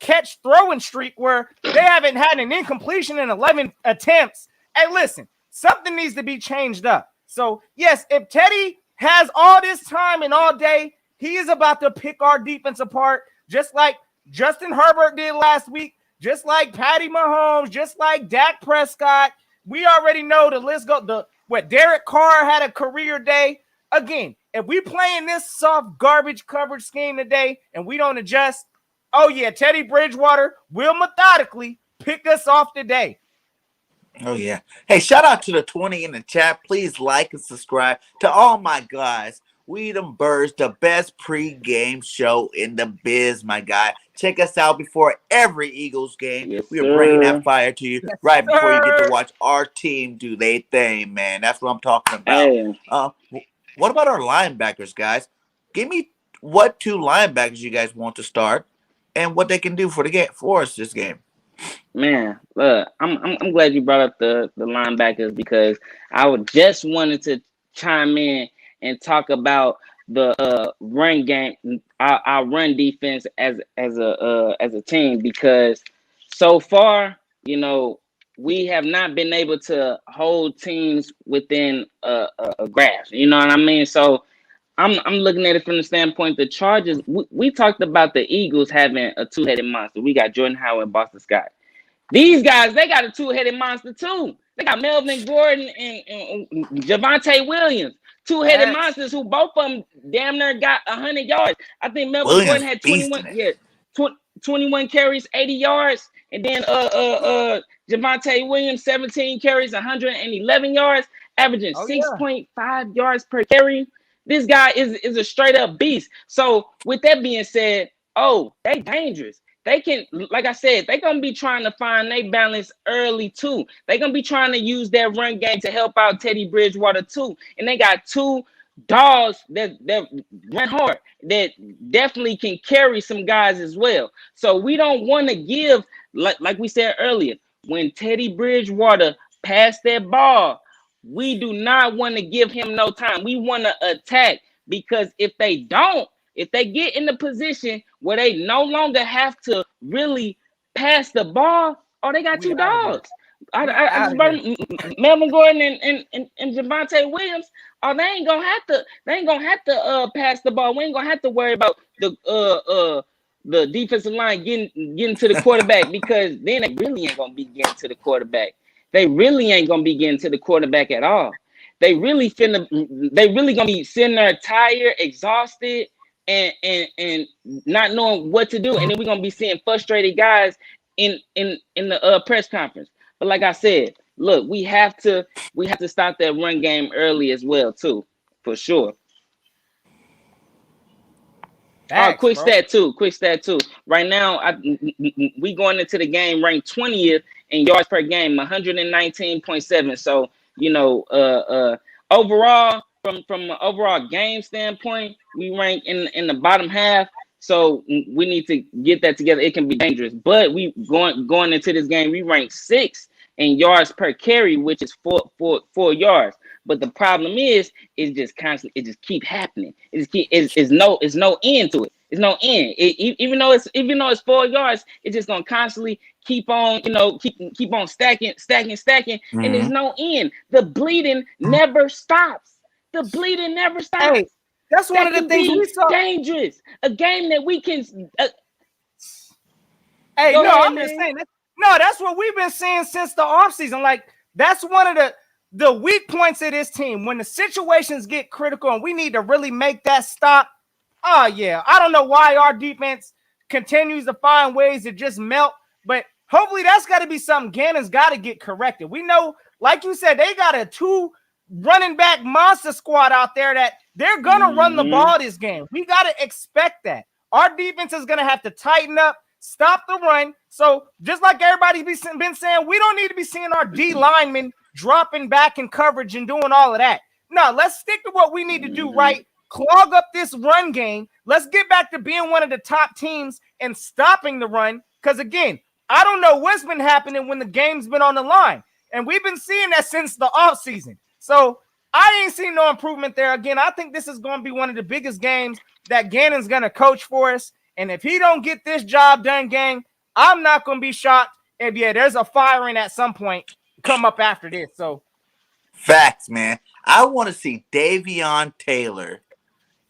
S3: catch throwing streak where they haven't had an incompletion in 11 attempts. Hey, listen, something needs to be changed up. So yes, if Teddy has all this time and all day, he is about to pick our defense apart, just like Justin Herbert did last week, just like Patty Mahomes, just like Dak Prescott. We already know the list go. Derek Carr had a career day. Again, if we playing this soft garbage coverage scheme today and we don't adjust, oh yeah, Teddy Bridgewater will methodically pick us off today.
S2: Oh yeah. Hey, shout out to the 20 in the chat. Please like and subscribe to all my guys. We Them Birds, the best pregame show in the biz, my guy. Check us out before every Eagles game.
S4: Yes,
S2: we are bringing that fire to you right before you get to watch our team do their thing, man. That's what I'm talking about.
S4: Hey.
S2: What about our linebackers, guys? Give me what two linebackers you guys want to start and what they can do for the game for us this game.
S4: Man, look, I'm glad you brought up the linebackers because I just wanted to chime in and talk about the run game, our run defense as a team, because so far, you know, we have not been able to hold teams within a grasp. You know what I mean? So I'm looking at it from the standpoint the Chargers. We talked about the Eagles having a two-headed monster. We got Jordan Howard and Boston Scott. These guys, they got a two-headed monster too. They got Melvin Gordon and Javonte Williams. Two-headed monsters who both of them damn near got 100 yards. I think Melvin Gordon had 21 carries, 80 yards. And then Javonte Williams, 17 carries, 111 yards, averaging 6.5 yards per carry. This guy is a straight-up beast. So with that being said, they dangerous. They can, like I said, they're going to be trying to find their balance early, too. They're going to be trying to use that run game to help out Teddy Bridgewater, too. And they got two dogs that run hard, that definitely can carry some guys as well. So we don't want to give, like we said earlier, when Teddy Bridgewater passed that ball, we do not want to give him no time. We want to attack, because if they don't, if they get in the position where they no longer have to really pass the ball, they got two dogs. I just brought Melvin Gordon and Javonte Williams. They ain't gonna have to pass the ball. We ain't gonna have to worry about the defensive line getting to the quarterback, because then they really ain't gonna be getting to the quarterback. They really ain't gonna be getting to the quarterback at all. They really gonna be sitting there tired, exhausted, and not knowing what to do, and then we're gonna be seeing frustrated guys in the press conference. But like I said, look, we have to stop that run game early as well, too, for sure. Quick stat too. Right now, we going into the game ranked 20th in yards per game, 119.7. So, you know, overall, from an overall game standpoint, we rank in the bottom half. So we need to get that together. It can be dangerous, but we going into this game, we rank 6th in yards per carry, which is 4 yards. But the problem is just constantly, it just keep happening. It's no end to it. It's no end. Even though it's 4 yards, it's just gonna constantly keep on, keep on stacking, and there's no end. The bleeding never stops. The bleeding never stops.
S3: Hey, that's one of the things we saw.
S4: Dangerous. A game that we can.
S3: Hey,
S4: Go
S3: no,
S4: ahead,
S3: I'm
S4: man.
S3: just saying. No, that's what we've been seeing since the offseason. Like, that's one of the weak points of this team. When the situations get critical and we need to really make that stop. Oh, yeah. I don't know why our defense continues to find ways to just melt, but hopefully that's got to be something Gannon's got to get corrected. We know, like you said, they got a 2 running back monster squad out there that they're going to run the ball this game. We got to expect that. Our defense is going to have to tighten up, stop the run. So just like everybody's been saying, we don't need to be seeing our D linemen dropping back in coverage and doing all of that. No, let's stick to what we need to do right. Clog up this run game. Let's get back to being one of the top teams and stopping the run. Because, again, I don't know what's been happening when the game's been on the line. And we've been seeing that since the offseason. So I ain't seen no improvement there. Again, I think this is going to be one of the biggest games that Gannon's going to coach for us. And if he don't get this job done, gang, I'm not going to be shocked if, there's a firing at some point come up after this. So,
S2: facts, man. I want to see Davion Taylor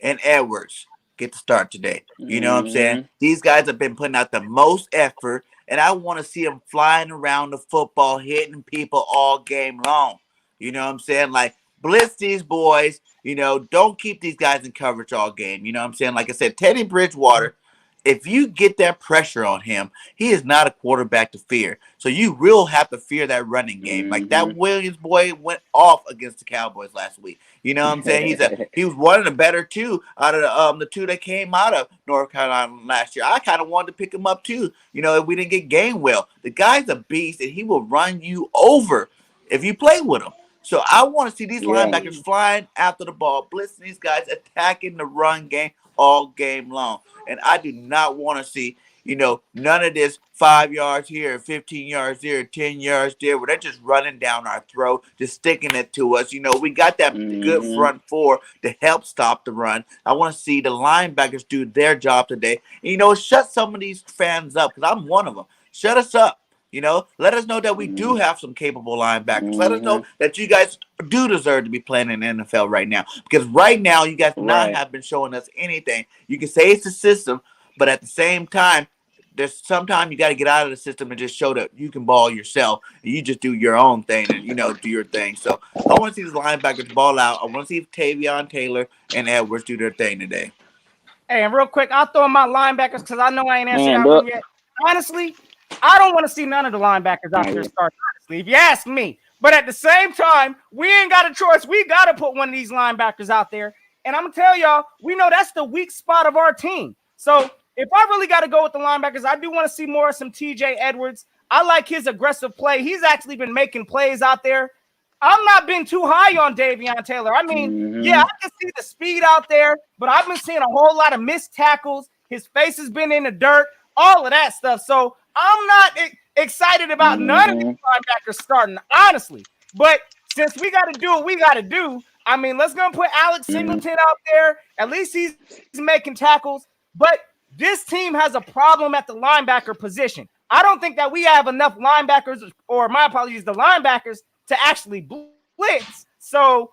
S2: and Edwards get to start today. You know what I'm saying? These guys have been putting out the most effort, and I want to see them flying around the football, hitting people all game long. You know what I'm saying? Like, blitz these boys. Don't keep these guys in coverage all game. You know what I'm saying? Like I said, Teddy Bridgewater, if you get that pressure on him, he is not a quarterback to fear. So you will have to fear that running game. Like that Williams boy went off against the Cowboys last week. You know what I'm saying? He was one of the better two out of the two that came out of North Carolina last year. I kind of wanted to pick him up too. If we didn't get Gainwell. The guy's a beast, and he will run you over if you play with him. So I want to see these linebackers flying after the ball, blitzing these guys, attacking the run game all game long. And I do not want to see, none of this 5 yards here, 15 yards there, 10 yards there, where they're just running down our throat, just sticking it to us. We got that good front four to help stop the run. I want to see the linebackers do their job today. And, shut some of these fans up, because I'm one of them. Shut us up. Let us know that we do have some capable linebackers. Let us know that you guys do deserve to be playing in the NFL right now. Because right now, you guys not have been showing us anything. You can say it's the system, but at the same time, there's sometimes you got to get out of the system and just show that you can ball yourself. And you just do your own thing and, do your thing. So I want to see these linebackers ball out. I want to see Tavion Taylor and Edwards do their thing today.
S3: Hey, and real quick, I'll throw in my linebackers because I know I ain't answered that one yet. Honestly, I don't want to see none of the linebackers out there start, honestly, if you ask me. But at the same time, we ain't got a choice. We got to put one of these linebackers out there. And I'm going to tell y'all, we know that's the weak spot of our team. So if I really got to go with the linebackers, I do want to see more of some TJ Edwards. I like his aggressive play. He's actually been making plays out there. I'm not been too high on Davion Taylor. I mean, I can see the speed out there, but I've been seeing a whole lot of missed tackles. His face has been in the dirt, all of that stuff. So I'm not excited about none of these linebackers starting, honestly. But since we got to do what we got to do, I mean, let's go and put Alex Singleton out there. At least he's making tackles. But this team has a problem at the linebacker position. I don't think that we have enough linebackers, or my apologies, the linebackers to actually blitz. So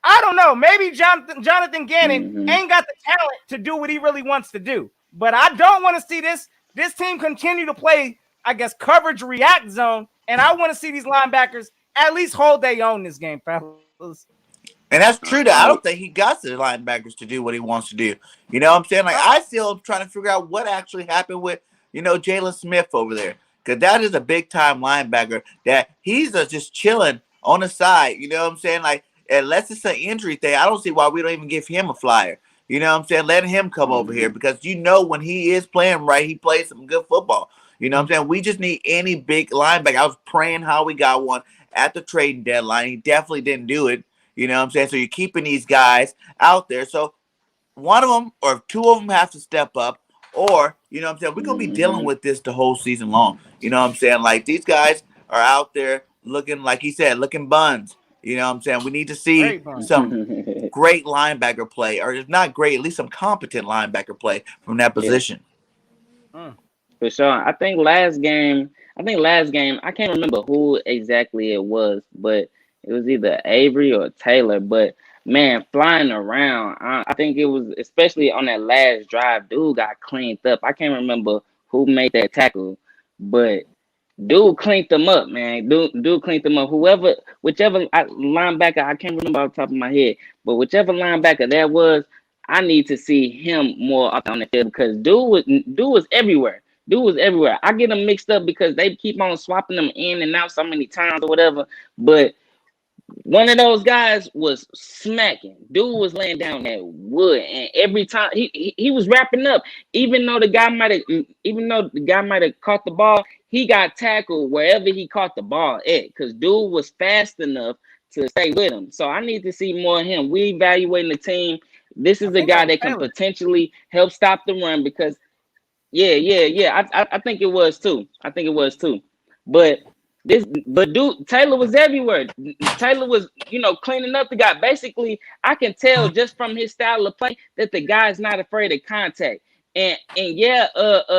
S3: I don't know. Maybe Jonathan Gannon ain't got the talent to do what he really wants to do. But I don't want to see this team continue to play, I guess, coverage react zone. And I want to see these linebackers at least hold their own this game, fellas.
S2: And that's true. That I don't think he got the linebackers to do what he wants to do. You know what I'm saying? Like, I still trying to figure out what actually happened with, Jalen Smith over there. Because that is a big-time linebacker that he's just chilling on the side. You know what I'm saying? Like, unless it's an injury thing, I don't see why we don't even give him a flyer. You know what I'm saying? Let him come over here because when he is playing right, he plays some good football. You know what I'm saying? We just need any big linebacker. I was praying how we got one at the trading deadline. He definitely didn't do it. You know what I'm saying? So you're keeping these guys out there. So one of them or two of them have to step up or, you know what I'm saying? We're going to be dealing with this the whole season long. You know what I'm saying? Like these guys are out there looking, like he said, looking buns. You know what I'm saying? We need to see some great linebacker play, or if not great, at least some competent linebacker play from that position.
S4: For sure. I think last game, I can't remember who exactly it was, but it was either Avery or Taylor. But man, flying around. I think it was especially on that last drive. Dude got cleaned up. I can't remember who made that tackle, but dude cleaned them up, man. Dude cleaned them up. Whichever linebacker, I can't remember off the top of my head, but whichever linebacker that was, I need to see him more up on the field because dude was everywhere. Dude was everywhere. I get them mixed up because they keep on swapping them in and out so many times or whatever. But one of those guys was smacking. Dude was laying down that wood, and every time he was wrapping up, even though the guy might have caught the ball, he got tackled wherever he caught the ball at, because dude was fast enough to stay with him. So I need to see more of him. We evaluating the team. This is a guy that can potentially help stop the run because, yeah. I think it was too. But dude, Taylor was everywhere. Taylor was, cleaning up the guy. Basically, I can tell just from his style of play that the guy's not afraid of contact. And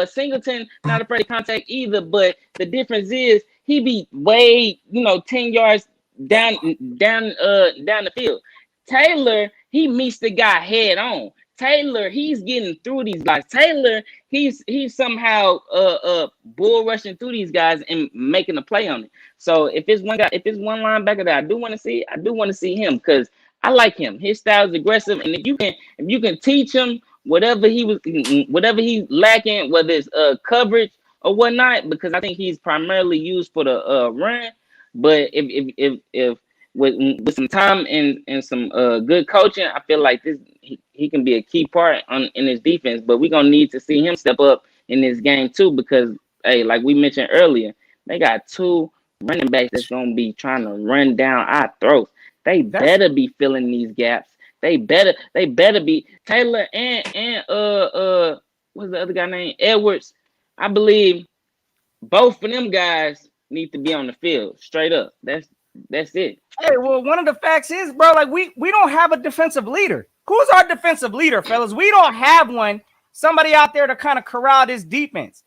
S4: Singleton not afraid of contact either. But the difference is he be way, 10 yards down the field. Taylor, he meets the guy head on. Taylor, he's getting through these guys. Taylor, he's somehow bull rushing through these guys and making a play on it. So if it's one linebacker that I do want to see him because I like him. His style is aggressive, and if you can teach him whatever he's lacking, whether it's coverage or whatnot, because I think he's primarily used for the run. But if with some time and some good coaching, I feel like he can be a key part in his defense. But we're gonna need to see him step up in this game too, because hey, like we mentioned earlier, they got two running backs that's gonna be trying to run down our throats. They better be filling these gaps. They better be Taylor and what's the other guy named Edwards. I believe both of them guys need to be on the field straight up. That's it.
S3: Hey, well, one of the facts is, bro, like we don't have a defensive leader. Who's our defensive leader, fellas? We don't have one. Somebody out there to kind of corral this defense.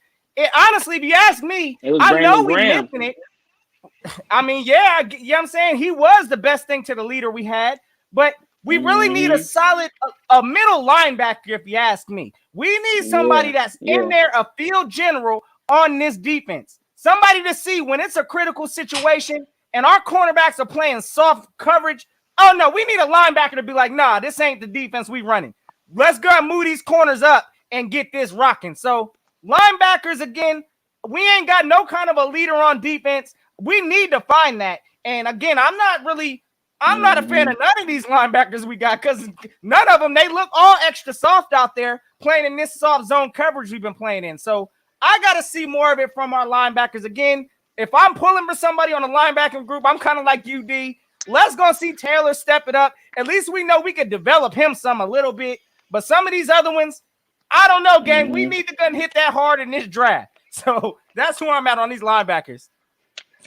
S3: Honestly, if you ask me, I know we missing it. I mean, yeah, you know what I'm saying? He was the best thing to the leader we had, but we really need a solid, a middle linebacker, if you ask me. We need somebody that's in there, a field general on this defense. Somebody to see when it's a critical situation and our cornerbacks are playing soft coverage. Oh, no, we need a linebacker to be like, nah, this ain't the defense we running. Let's go and move these corners up and get this rocking. So linebackers, again, we ain't got no kind of a leader on defense. We need to find that. And, again, I'm not a fan of none of these linebackers we got because none of them, they look all extra soft out there playing in this soft zone coverage we've been playing in. So I got to see more of it from our linebackers. Again, if I'm pulling for somebody on the linebacking group, I'm kind of like UD. Let's go see Taylor step it up. At least we know we could develop him a little bit. But some of these other ones, I don't know, gang. We need to go and hit that hard in this draft. So that's who I'm at on these linebackers.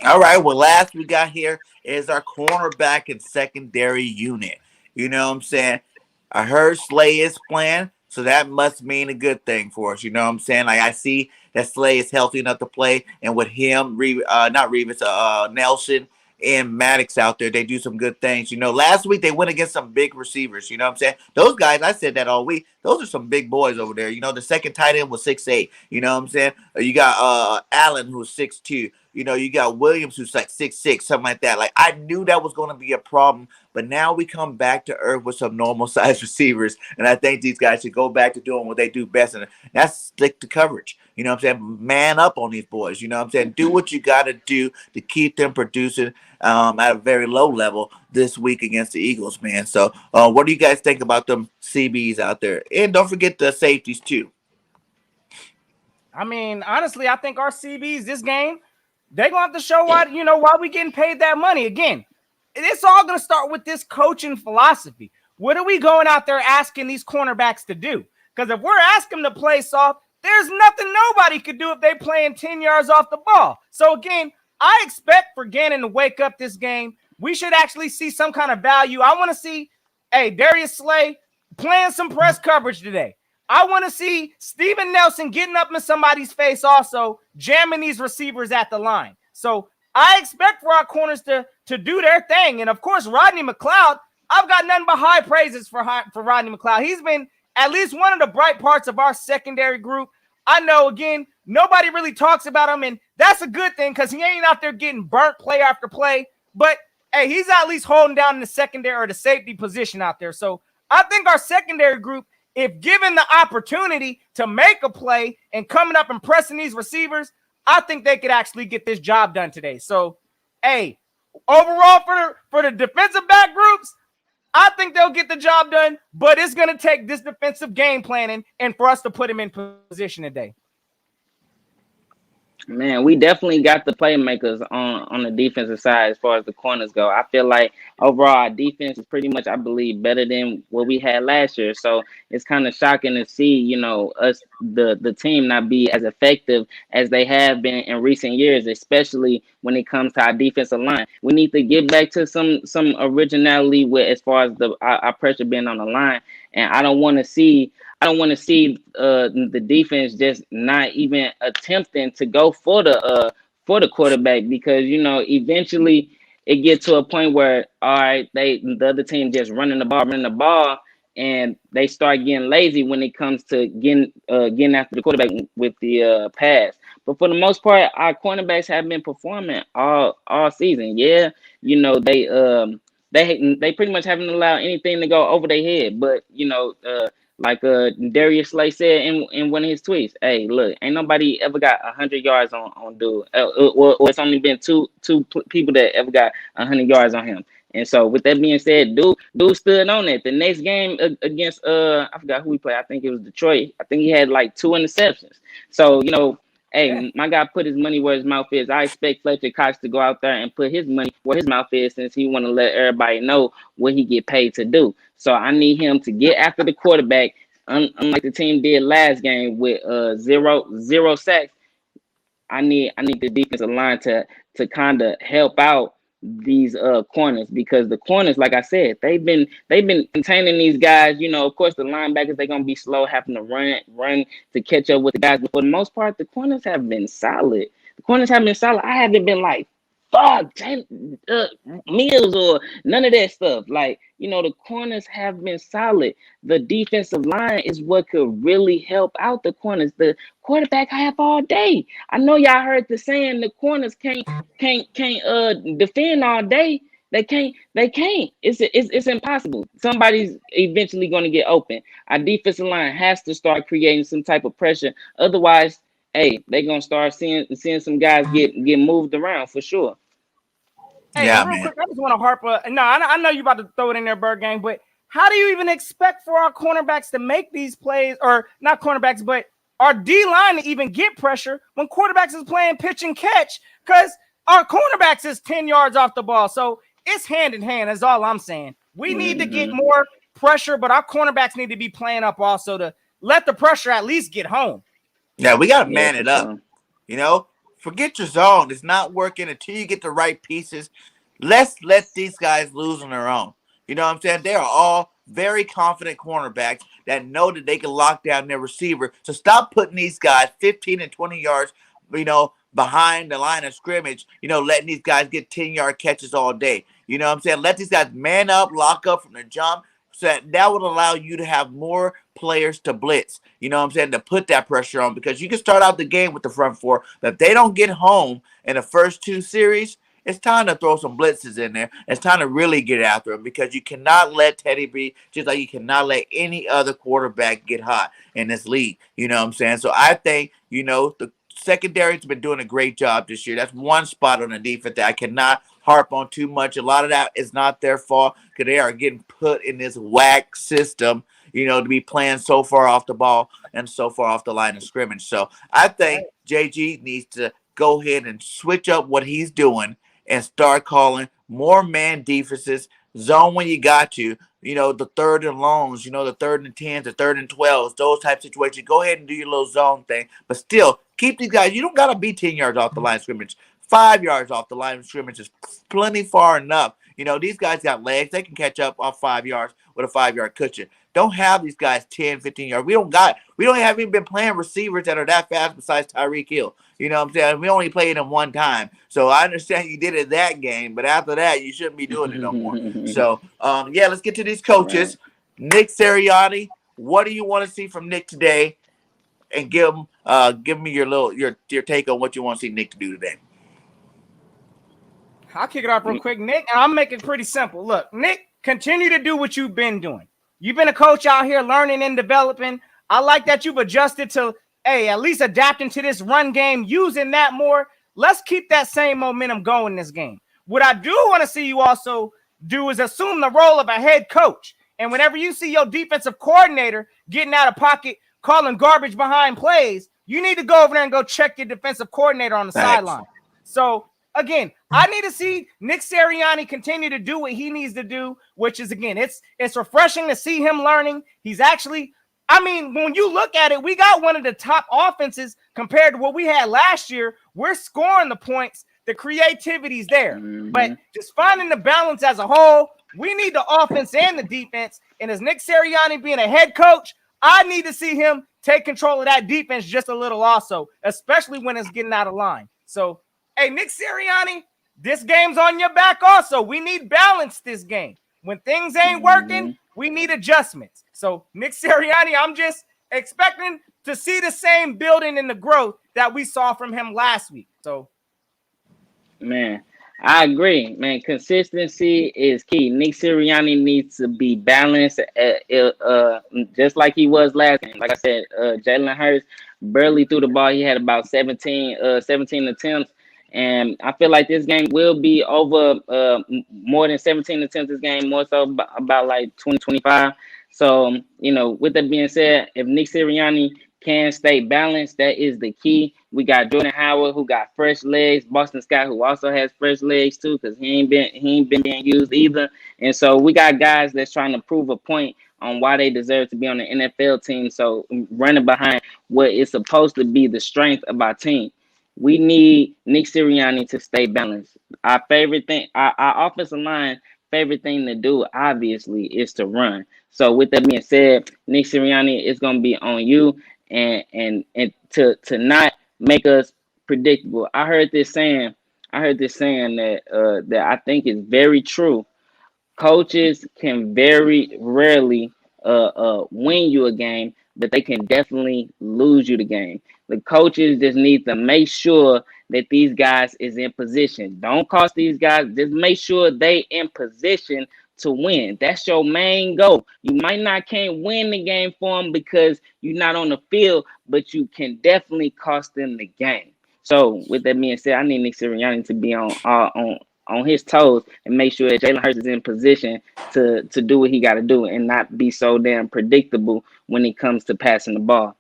S2: All right. Well, last we got here is our cornerback and secondary unit. You know what I'm saying? I heard Slay is playing, so that must mean a good thing for us. You know what I'm saying? Like I see that Slay is healthy enough to play, and with him, Nelson and Maddox out there, they do some good things. You know, last week they went against some big receivers. You know what I'm saying? Those guys, I said that all week. Those are some big boys over there. You know, the second tight end was 6'8". You know what I'm saying? You got Allen, who's 6'2". You know, you got Williams, who's like 6'6", something like that. Like, I knew that was going to be a problem, but now we come back to earth with some normal-sized receivers, and I think these guys should go back to doing what they do best, and that's stick to coverage. You know what I'm saying? Man up on these boys. You know what I'm saying? Do what you got to do to keep them producing at a very low level this week against the Eagles, man. So what do you guys think about them CBs out there? And don't forget the safeties, too.
S3: I mean, honestly, I think our CBs this game, they're going to have to show why we getting paid that money. Again, it's all going to start with this coaching philosophy. What are we going out there asking these cornerbacks to do? Because if we're asking them to play soft, there's nothing nobody could do if they playing 10 yards off the ball. So, again, I expect for Gannon to wake up this game. We should actually see some kind of value. I want to see, Darius Slay playing some press coverage today. I want to see Steven Nelson getting up in somebody's face also, jamming these receivers at the line. So I expect for our corners to do their thing. And, of course, Rodney McLeod, I've got nothing but high praises for Rodney McLeod. He's been at least one of the bright parts of our secondary group. I know, again, nobody really talks about him, and that's a good thing because he ain't out there getting burnt play after play. But, hey, he's at least holding down in the secondary or the safety position out there. So I think our secondary group, if given the opportunity to make a play and coming up and pressing these receivers, I think they could actually get this job done today. So, hey, overall for the defensive back groups, I think they'll get the job done, but it's going to take this defensive game planning and for us to put him in position today.
S4: Man, we definitely got the playmakers on the defensive side as far as the corners go. I feel like overall our defense is pretty much, I believe, better than what we had last year. So it's kind of shocking to see, you know, us the team not be as effective as they have been in recent years, especially when it comes to our defensive line. We need to get back to some originality with as far as our pressure being on the line. And I don't want to see the defense just not even attempting to go for the quarterback, because you know eventually it gets to a point where all right, the other team just running the ball, and they start getting lazy when it comes to getting after the quarterback with the pass. But for the most part, our cornerbacks have been performing all season. Yeah, you know they pretty much haven't allowed anything to go over their head. But you know, like Darius Slay said in one of his tweets, hey, look, ain't nobody ever got 100 yards on dude. Or it's only been two people that ever got 100 yards on him. And so with that being said, dude stood on it. The next game against I forgot who we played. I think it was Detroit. I think he had like 2 interceptions. So, you know, hey, my guy put his money where his mouth is. I expect Fletcher Cox to go out there and put his money where his mouth is, since he want to let everybody know what he get paid to do. So I need him to get after the quarterback, unlike the team did last game with zero sacks. I need the defensive line to kind of help out these corners, because the corners, like I said, they've been containing these guys. You know, of course the linebackers, they're gonna be slow, having to run to catch up with the guys, but for the most part the corners have been solid. I haven't been like fuck Mills or none of that stuff. Like, you know, the corners have been solid. The defensive line is what could really help out the corners. The quarterback have all day. I know y'all heard the saying the corners can't defend all day. They can't. It's impossible. Somebody's eventually going to get open. Our defensive line has to start creating some type of pressure. Otherwise, hey, they're gonna start seeing some guys get moved around for sure.
S3: Hey, yeah, real quick, I just want to harp. No, I know you about to throw it in there, Bird Gang, but how do you even expect for our cornerbacks to make these plays, or not cornerbacks, but our D line to even get pressure when quarterbacks is playing pitch and catch? Because our cornerbacks is 10 yards off the ball, so it's hand in hand. That's all I'm saying. We need to get more pressure, but our cornerbacks need to be playing up also to let the pressure at least get home.
S2: Yeah, we got to man it up. You know, forget your zone. It's not working until you get the right pieces. Let's let these guys lose on their own. You know what I'm saying? They are all very confident cornerbacks that know that they can lock down their receiver. So stop putting these guys 15 and 20 yards, you know, behind the line of scrimmage, you know, letting these guys get 10-yard catches all day. You know what I'm saying? Let these guys man up, lock up from the jump. So that would allow you to have more players to blitz, you know what I'm saying, to put that pressure on, because you can start out the game with the front four, but if they don't get home in the first 2 series, it's time to throw some blitzes in there. It's time to really get after them, because you cannot let Teddy B, just like you cannot let any other quarterback get hot in this league, you know what I'm saying? So I think, you know, the secondary's been doing a great job this year. That's one spot on the defense that I cannot harp on too much. A lot of that is not their fault, because they are getting put in this whack system, you know, to be playing so far off the ball and so far off the line of scrimmage. So I think JG needs to go ahead and switch up what he's doing and start calling more man defenses, zone when you got to, you know, the 3rd and longs, you know, the 3rd and 10s, the 3rd and 12s, those type of situations. Go ahead and do your little zone thing, but still keep these guys. You don't got to be 10 yards off the line of scrimmage. 5 yards off the line of scrimmage is plenty far enough, You know, these guys got legs. They can catch up off 5 yards with a 5-yard cushion. Don't have these guys 10, 15 yards. We don't have even been playing receivers that are that fast besides Tyreek Hill. You know what I'm saying? We only played him one time. So I understand you did it that game, but after that, you shouldn't be doing it no more. So, let's get to these coaches. Right. Nick Sirianni, what do you want to see from Nick today? And give me your take on what you want to see Nick to do today.
S3: I'll kick it off real quick, Nick, and I'll make it pretty simple. Look, Nick, continue to do what you've been doing. You've been a coach out here learning and developing. I like that you've adjusted to, at least adapting to this run game, using that more. Let's keep that same momentum going this game. What I do want to see you also do is assume the role of a head coach. And whenever you see your defensive coordinator getting out of pocket, calling garbage behind plays, you need to go over there and go check your defensive coordinator on the sideline. So, again, I need to see Nick Sirianni continue to do what he needs to do, which is, again, it's refreshing to see him learning. He's actually, when you look at it, we got one of the top offenses compared to what we had last year. We're scoring the points. The creativity's there. Mm-hmm. But just finding the balance as a whole, we need the offense and the defense. And as Nick Sirianni being a head coach, I need to see him take control of that defense just a little also, especially when it's getting out of line. So, hey, Nick Sirianni, this game's on your back also. We need balance this game. When things ain't working, we need adjustments. So, Nick Sirianni, I'm just expecting to see the same building and the growth that we saw from him last week. So,
S4: man, I agree, man. Consistency is key. Nick Sirianni needs to be balanced, just like he was last game. Like I said, Jalen Hurts barely threw the ball. He had about 17 attempts. And I feel like this game will be over more than 17 attempts this game, more so about like 20, 25. So, with that being said, if Nick Sirianni can stay balanced, that is the key. We got Jordan Howard, who got fresh legs. Boston Scott, who also has fresh legs too, because he ain't been being used either. And so we got guys that's trying to prove a point on why they deserve to be on the NFL team. So running behind what is supposed to be the strength of our team. We need Nick Sirianni to stay balanced. Our favorite thing, our offensive line, favorite thing to do, obviously, is to run. So with that being said, Nick Sirianni is going to be on you and to not make us predictable. I heard this saying that I think is very true. Coaches can very rarely win you a game, but they can definitely lose you the game. The coaches just need to make sure that these guys is in position. Don't cost these guys. Just make sure they in position to win. That's your main goal. You might can't win the game for them because you're not on the field, but you can definitely cost them the game. So with that being said, I need Nick Sirianni to be on his toes and make sure that Jalen Hurts is in position to do what he got to do and not be so damn predictable when it comes to passing the ball.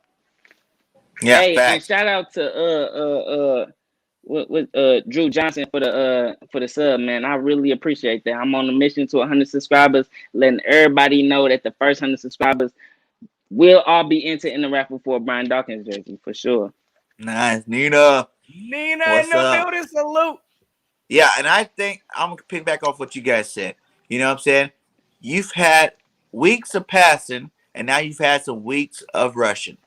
S2: Yeah,
S4: hey,
S2: facts.
S4: And shout out to Drew Johnson for the sub, man. I really appreciate that. I'm on a mission to 100 subscribers, letting everybody know that the first 100 subscribers will all be entered in the raffle for a Brian Dawkins jersey for sure.
S2: Nice, Nina.
S3: In the building, salute.
S2: Yeah, and I think I'm gonna pick back off what you guys said. You know what I'm saying? You've had weeks of passing, and now you've had some weeks of rushing.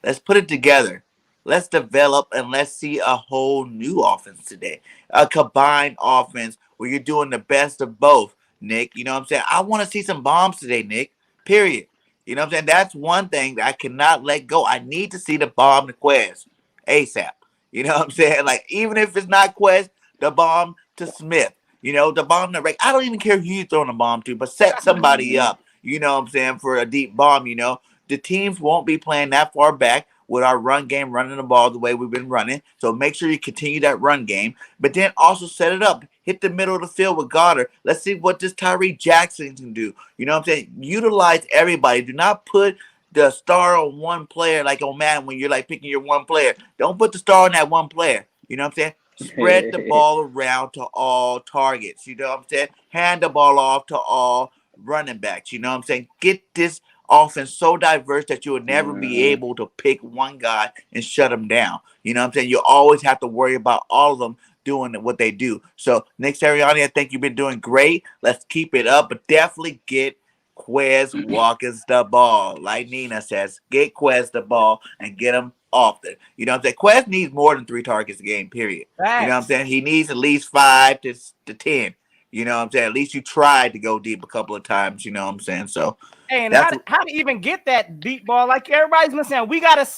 S2: Let's put it together. Let's develop and let's see a whole new offense today. A combined offense where you're doing the best of both, Nick. You know what I'm saying? I want to see some bombs today, Nick. Period. You know what I'm saying? That's one thing that I cannot let go. I need to see the bomb to Quez ASAP. You know what I'm saying? Like, even if it's not Quez, the bomb to Smith. You know, the bomb to Rick. I don't even care who you're throwing the bomb to, but set somebody up. You know what I'm saying? For a deep bomb, you know. The teams won't be playing that far back with our run game, running the ball the way we've been running. So make sure you continue that run game, but then also set it up. Hit the middle of the field with Goddard. Let's see what this Tyree Jackson can do. You know what I'm saying? Utilize everybody. Do not put the star on one player like on Madden when you're like picking your one player. Don't put the star on that one player. You know what I'm saying? Spread the ball around to all targets. You know what I'm saying? Hand the ball off to all running backs. You know what I'm saying? Get this offense so diverse that you would never be able to pick one guy and shut him down. You know what I'm saying? You always have to worry about all of them doing what they do. So, Nick Sirianni, I think you've been doing great. Let's keep it up, but definitely get Quez Watkins the ball. Like Nina says, get Quez the ball and get him off there. You know what I'm saying? Quez needs more than 3 targets a game, period.
S3: Facts.
S2: You know what I'm saying? He needs at least 5 to 10. You know what I'm saying? At least you tried to go deep a couple of times. You know what I'm saying? So,
S3: hey, and how to even get that deep ball? Like everybody's been saying, we got to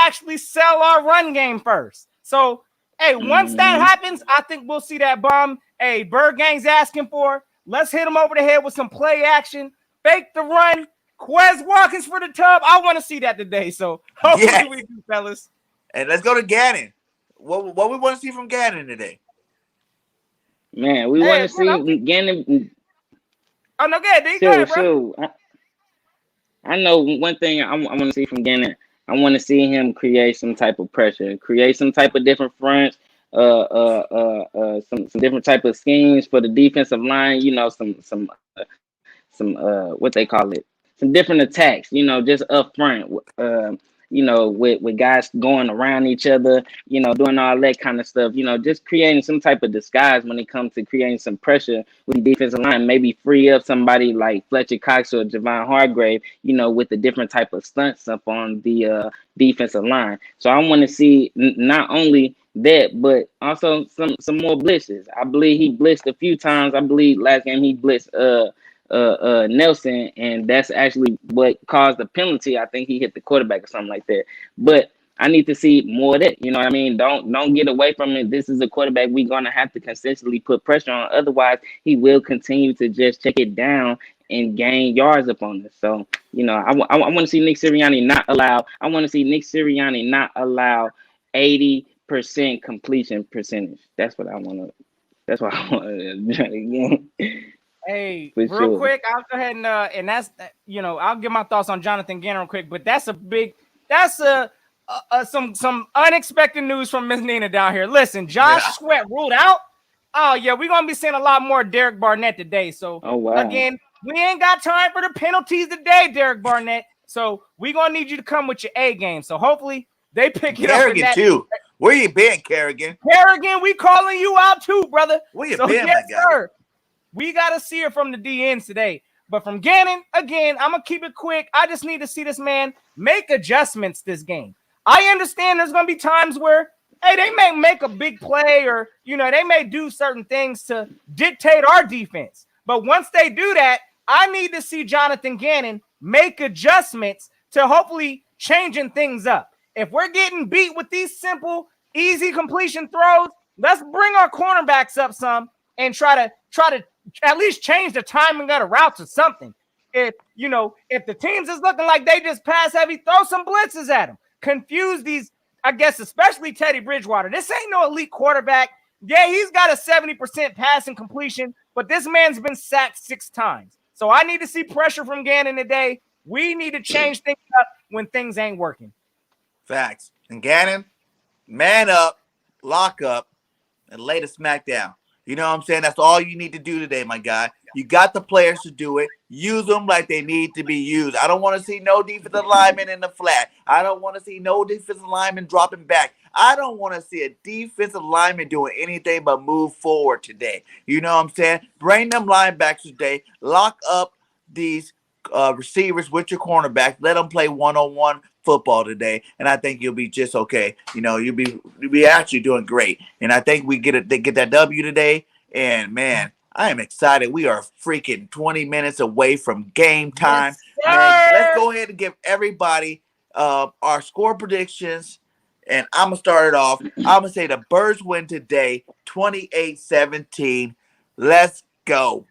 S3: actually sell our run game first. So, hey, once that happens, I think we'll see that bomb. Hey, Bird Gang's asking for. Let's hit him over the head with some play action. Fake the run. Quez Watkins for the tub. I want to see that today. So hopefully we do, fellas.
S2: And let's go to Gannon. What we want to see from Gannon today?
S4: Man, we want to see Gannon.
S3: Oh, no, good. Go ahead, bro.
S4: Sure. I know one thing I want to see from Gannon. I want to see him create some type of pressure, create some type of different fronts, some different type of schemes for the defensive line. You know, some what they call it, some different attacks. You know, just up front. You know, with guys going around each other, you know, doing all that kind of stuff, you know, just creating some type of disguise when it comes to creating some pressure with the defensive line, maybe free up somebody like Fletcher Cox or Javon Hargrave, you know, with a different type of stunts up on the defensive line. So I want to see not only that, but also some more blitzes. I believe he blitzed a few times. I believe last game he blitzed Nelson, and that's actually what caused the penalty. I think he hit the quarterback or something like that. But I need to see more of that. You know what I mean? Don't get away from it. This is a quarterback we're gonna have to consistently put pressure on. Otherwise, he will continue to just check it down and gain yards upon us. So, you know, I want to see Nick Sirianni not allow. I want to see Nick Sirianni not allow 80% completion percentage. That's what I want to. That's what I want to.
S3: Hey, real quick, I'll go ahead and that's, you know, I'll give my thoughts on Jonathan Gannon real quick, but that's some unexpected news from Miss Nina down here. Listen, Josh Sweat ruled out. Oh yeah, we're gonna be seeing a lot more Derek Barnett today. So again, we ain't got time for the penalties today, Derek Barnett. So we're gonna need you to come with your A game. So hopefully they pick it up.
S2: Kerrigan too. Where you been, Kerrigan?
S3: Kerrigan, we calling you out too, brother.
S2: Where you been,
S3: yes,
S2: my guy?
S3: sir. We got to see it from the DNs today. But from Gannon, again, I'm going to keep it quick. I just need to see this man make adjustments this game. I understand there's going to be times where, hey, they may make a big play or, you know, they may do certain things to dictate our defense. But once they do that, I need to see Jonathan Gannon make adjustments to hopefully changing things up. If we're getting beat with these simple, easy completion throws, let's bring our cornerbacks up some and try to at least change the timing of the routes or something. If the teams is looking like they just pass heavy, throw some blitzes at them. Confuse these, I guess, especially Teddy Bridgewater. This ain't no elite quarterback. Yeah, he's got a 70% passing completion, but this man's been sacked 6 times. So I need to see pressure from Gannon today. We need to change things up when things ain't working.
S2: Facts. And Gannon, man up, lock up, and lay the smack down. You know what I'm saying? That's all you need to do today, my guy. You got the players to do it. Use them like they need to be used. I don't want to see no defensive lineman in the flat. I don't want to see no defensive lineman dropping back. I don't want to see a defensive lineman doing anything but move forward today. You know what I'm saying? Bring them linebackers today. Lock up these receivers with your cornerback. Let them play one-on-one football today, and I think you'll be just okay. You know, you'll be actually doing great, and I think we get that W today. And man, I am excited. We are freaking 20 minutes away from game time.
S3: Yes,
S2: man, let's go ahead and give everybody our score predictions, and I'm gonna start it off. I'm gonna say the Birds win today, 28-17. Let's go.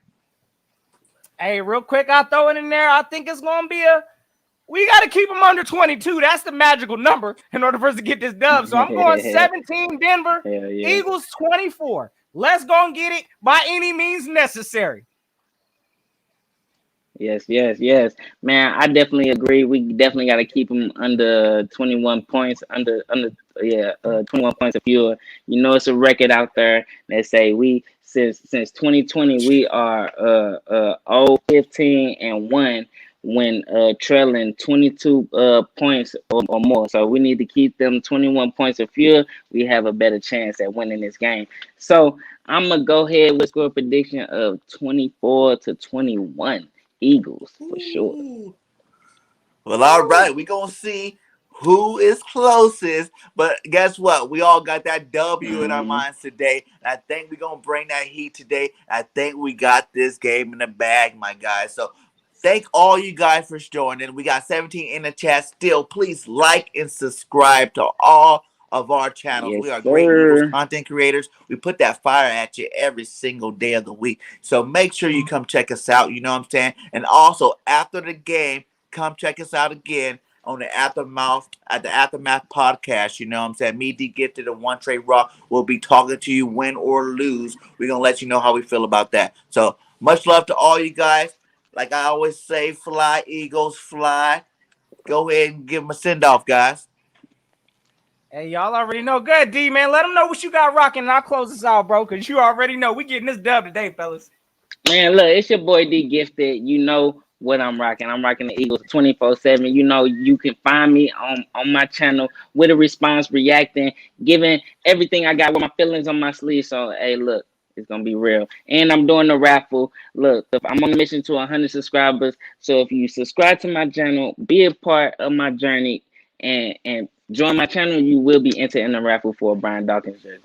S3: Hey, real quick, I'll throw it in there. I think it's gonna be we got to keep them under 22. That's the magical number in order for us to get this dub. So I'm going 17 Denver, Eagles 24. Let's go and get it by any means necessary.
S4: Yes. Man, I definitely agree. We definitely got to keep them under 21 points, 21 points or fewer. You know, it's a record out there that say since 2020, we are 0-15-1 when trailing 22 points or more. So we need to keep them 21 points or fewer. We have a better chance at winning this game. So I'm gonna go ahead with a score prediction of 24-21 Eagles for sure.
S2: Ooh. Well, all right. We're going to see who is closest. But guess what? We all got that W in our minds today. And I think we're going to bring that heat today. I think we got this game in the bag, my guys. So thank all you guys for joining. We got 17 in the chat still. Please like and subscribe to all of our channels.
S4: Yes,
S2: We are great Eagles
S4: sir.
S2: content creators. We put that fire at you every single day of the week. So make sure you come check us out. You know what I'm saying? And also, after the game, come check us out again on the Aftermath podcast. You know what I'm saying? Me, D Gifted, and One Trey Rock will be talking to you, win or lose. We're going to let you know how we feel about that. So much love to all you guys. Like I always say, fly, Eagles, fly. Go ahead and give them a send-off, guys.
S3: Hey, y'all already know. Good, D, man. Let them know what you got rocking, and I'll close this out, bro, because you already know we getting this dub today, fellas.
S4: Man, look, it's your boy D Gifted. You know what I'm rocking. I'm rocking the Eagles 24/7. You know you can find me on my channel with a response, reacting, giving everything I got with my feelings on my sleeve. So, hey, look, it's going to be real. And I'm doing the raffle. Look, I'm on a mission to 100 subscribers. So if you subscribe to my channel, be a part of my journey, and join my channel, you will be entered in the raffle for a Brian Dawkins jersey.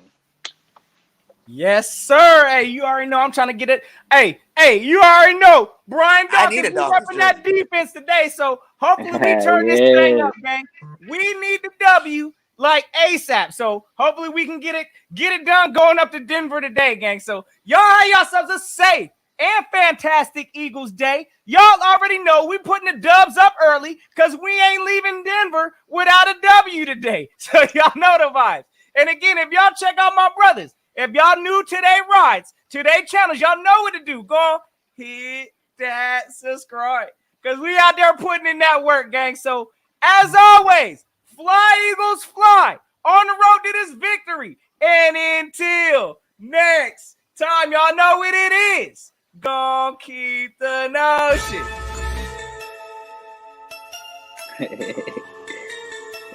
S3: Yes, sir. Hey, you already know I'm trying to get it. Hey, you already know. Brian Dawkins, we repping that defense today. So hopefully we turn this thing up, gang. We need the W like ASAP. So hopefully we can get it done going up to Denver today, gang. So y'all have yourselves a safe and fantastic Eagles day. Y'all already know we putting the dubs up early because we ain't leaving Denver without a W today. So y'all know the vibes. And again, if y'all check out my brothers, if y'all new to their rides, to their channels, y'all know what to do. Go hit that subscribe because we out there putting in that work, gang. So as always, fly Eagles, fly on the road to this victory. And until next time, y'all know what it is. Gonna keep the notion.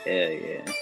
S4: Hell yeah.